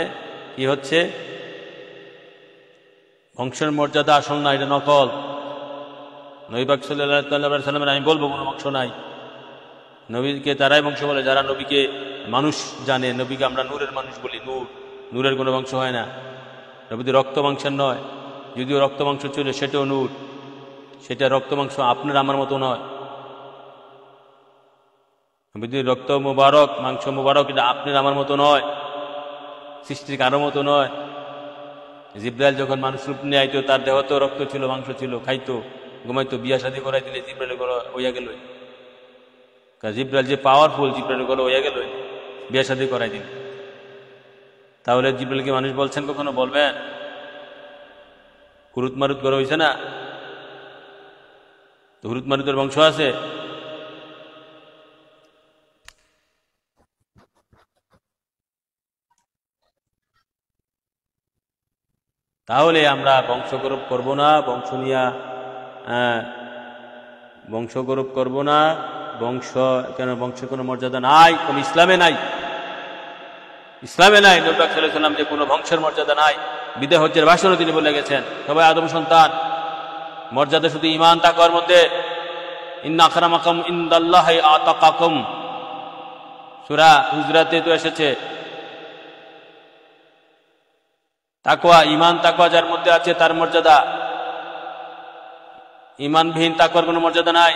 কি হচ্ছে বংশের মর্যাদা আসল না, এটা নকল। নবী পাক সাল্লাল্লাহু আলাইহি সাল্লামের আমি বলবো কোনো বংশ নাই। নবীকে তারাই বংশ বলে যারা নবীকে মানুষ জানে। নবীকে আমরা নূরের মানুষ বলি, নূরের কোনো বংশ হয় না। নবীদের রক্ত মাংসের নয়, যদিও রক্ত মাংস ছিল সেটাও নূর, সেটা রক্ত মাংস আপনার আমার মতো নয়। নবীদের রক্ত মুবারক, মাংস মুবারক, এটা আপনার আমার মতো নয়, সৃষ্টির কারো মতো নয়। জিব্রাইল যখন মানুষ রূপ নিয়ে আইতো, তার দেহ তো রক্ত ছিল, মাংস ছিল, খাইতো, ঘুমাইতো। বিয়া শাদী করাই দিলে জিব্রাইল হইয়া গেল। জিব্রাইল যে পাওয়ারফুল, জিব্রাইল হইয়া গেল, বিয়া শাদী করাই দিল। তাহলে জিব্রাইলকে মানুষ বলছেন কখনো? বলবেন? হুরুত মারুত করে হয়েছে না? তো হুরুত মারুতের বংশ আছে। তাহলে আমরা বংশগৌরব করব না, বংশগৌরব করব না। বংশ কেন? বংশের কোনো মর্যাদা নাই, কোন ইসলামে নাই, ইসলামে নাই। নবী পাক সাল্লাল্লাহু আলাইহি ওয়াসাল্লাম যে কোনো বংশের মর্যাদা নাই। বিদায় হজ্জের ভাষণও তিনি বলে গেছেন, সবাই আদম সন্তান। মর্যাদা শুধু ঈমান তাকওয়ার মধ্যে। ইন্না আকরামাকুম ইনদাল্লাহি আতাকাকুম, সূরা হুজরাতে তো এসেছে। তাকওয়া, ঈমান তাকওয়া যার মধ্যে আছে তার মর্যাদা। ঈমানবিহীন তাকওয়ার কোনো মর্যাদা নাই।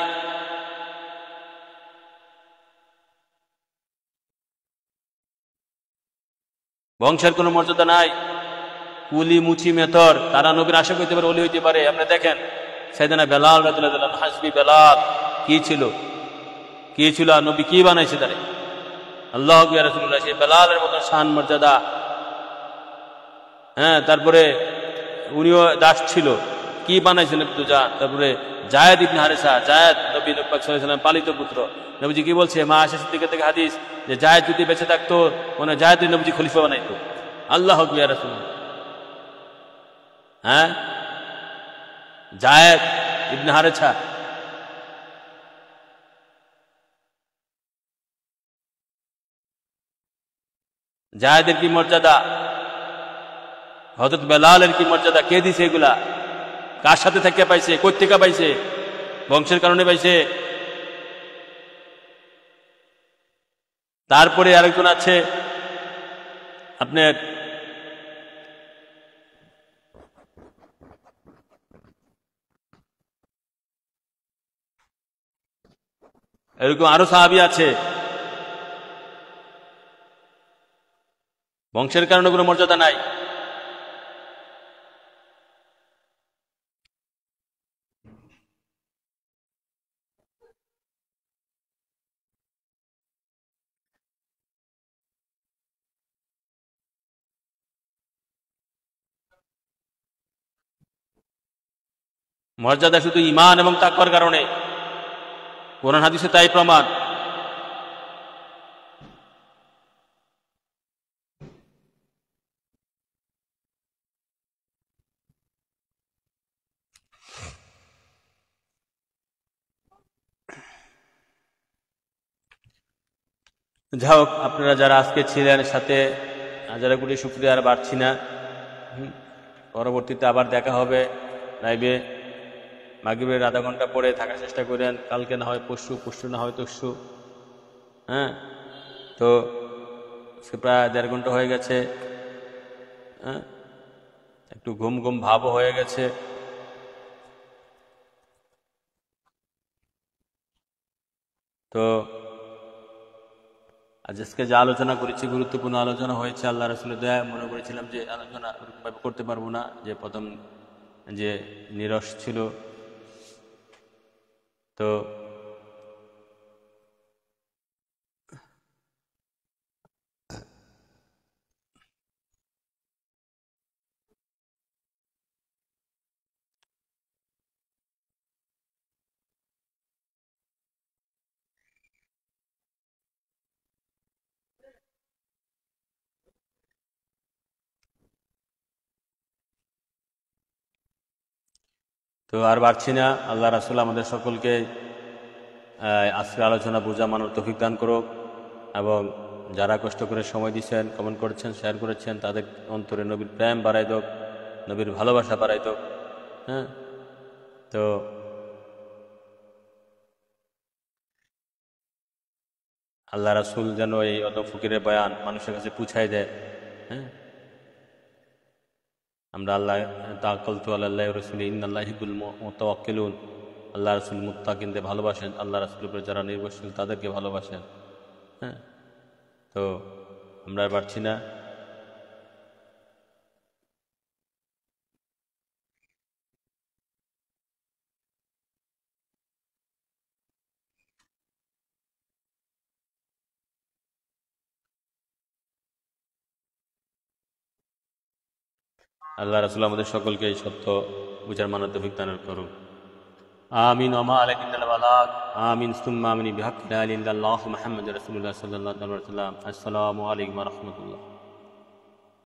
বংশের কোনো মর্যাদা নাই। কুলি মুচি মেথর তারা নবীর আশা হইতে পারে, ওলি হইতে পারে। আপনি দেখেন সাইয়েদনা বেলাল রাদিয়াল্লাহু আনহু, হাসবি বেলাল কি ছিল, কি ছিল, আর নবী কি বানাইছে তারে? আল্লাহু ইয়া রাসূলুল্লাহ, সেই বেলালের মতো শান মর্যাদা। হ্যাঁ, তারপরে উনিও দাস ছিল, কি বানাইছিলেন দুজা। তারপরে জায়েদ ইবনে হারেসা, জায়েদ নবী পাক সাল্লাল্লাহু আলাইহি ওয়াসাল্লাম পালিত পুত্র। নবীজি কি বলছে? মা আয়েশা সিদ্দিকা থেকে হাদিস, যে জায়েদ যদি বেঁচে থাকতো, মানে জায়েদ নবীজি খলিফা বানাইতো। আল্লাহু ইয়া রাসূলুল্লাহ। হ্যাঁ, জায়েদ ইবনে হারেসা, জায়েদের কি মর্যাদা! হযরত বেলালের কি মর্যাদা, কে দিছে এগুলা? কার সাথে থেকে পাইছে? কই থেকে পাইছে? বংশের কারণে পাইছে? তারপরে আরেকজন আছে আপনার এরকম আরো সাহাবী আছে, বংশের কারণে কোনো মর্যাদা নাই। মর্যাদা শুধু ঈমান এবং তাকওয়ার কারণে, কোরআন হাদিসে তাই প্রমাণ। যাই হোক, আপনারা যারা আজকে ছিলেন সাথে, হাজার কোটি শুকরিয়া, আর বাড়ছি না। পরবর্তীতে আবার দেখা হবে লাইভে। মাগরিবের আধা ঘন্টা পরে থাকার চেষ্টা করেন, কালকে না হয় পরশু, পরশু না হয় তরশু। হ্যাঁ, তো আজকে প্রায় 1.5 ঘন্টা হয়ে গেছে। হ্যাঁ, একটু ঘুম ঘুম ভাবও হয়ে গেছে। তো আজকে যে আলোচনা করেছি, গুরুত্বপূর্ণ আলোচনা হয়েছে। আল্লাহ রাসূলের দয়া, মনে করেছিলাম যে আলোচনা ওরকমভাবে করতে পারবো না, যে প্রথম যে নিরস ছিল। তো তো আর বাড়ছি না। আল্লাহ রাসূল আমাদের সকলকে আজকের আলোচনা বোঝা মানার তৌফিক দান করুক, এবং যারা কষ্ট করে সময় দিচ্ছেন, কমেন্ট করেছেন, শেয়ার করেছেন, তাদের অন্তরে নবীর প্রেম বাড়াই হোক, নবীর ভালোবাসা বাড়াই হোক। হ্যাঁ, তো আল্লাহ রাসূল যেন এই অত ফকিরের বয়ান মানুষের কাছে পৌঁছায় দেয়। হ্যাঁ, আমরা আল্লাহ তাওয়াক্কালতু আলাল্লাহি ওয়া রাসূলিহি ইন্নাল্লাহা ইউহিব্বুল মুতাওয়াক্কিলুন, আল্লাহ রাসূল মুত্তাকিনদের ভালোবাসেন, আল্লাহ রাসূলের উপর যারা নির্ভরশীল তাদেরকে ভালোবাসেন। হ্যাঁ, তো আমরা আর পারছি না। আল্লাহ রাসূল আমাদের সকলকে এই সত্য বুঝার মানার তৌফিক দান করুন। আমিন। ওয়া মা আলাইকা ইল্লাল বালাগ। আমিন সুম্মা আমিন। বিহাক্কি লা ইলাহা ইল্লাল্লাহু মুহাম্মাদুর রাসূলুল্লাহ সাল্লাল্লাহু আলাইহি ওয়া সাল্লাম। আসসালামু আলাইকুম ওয়া রাহমাতুল্লাহ।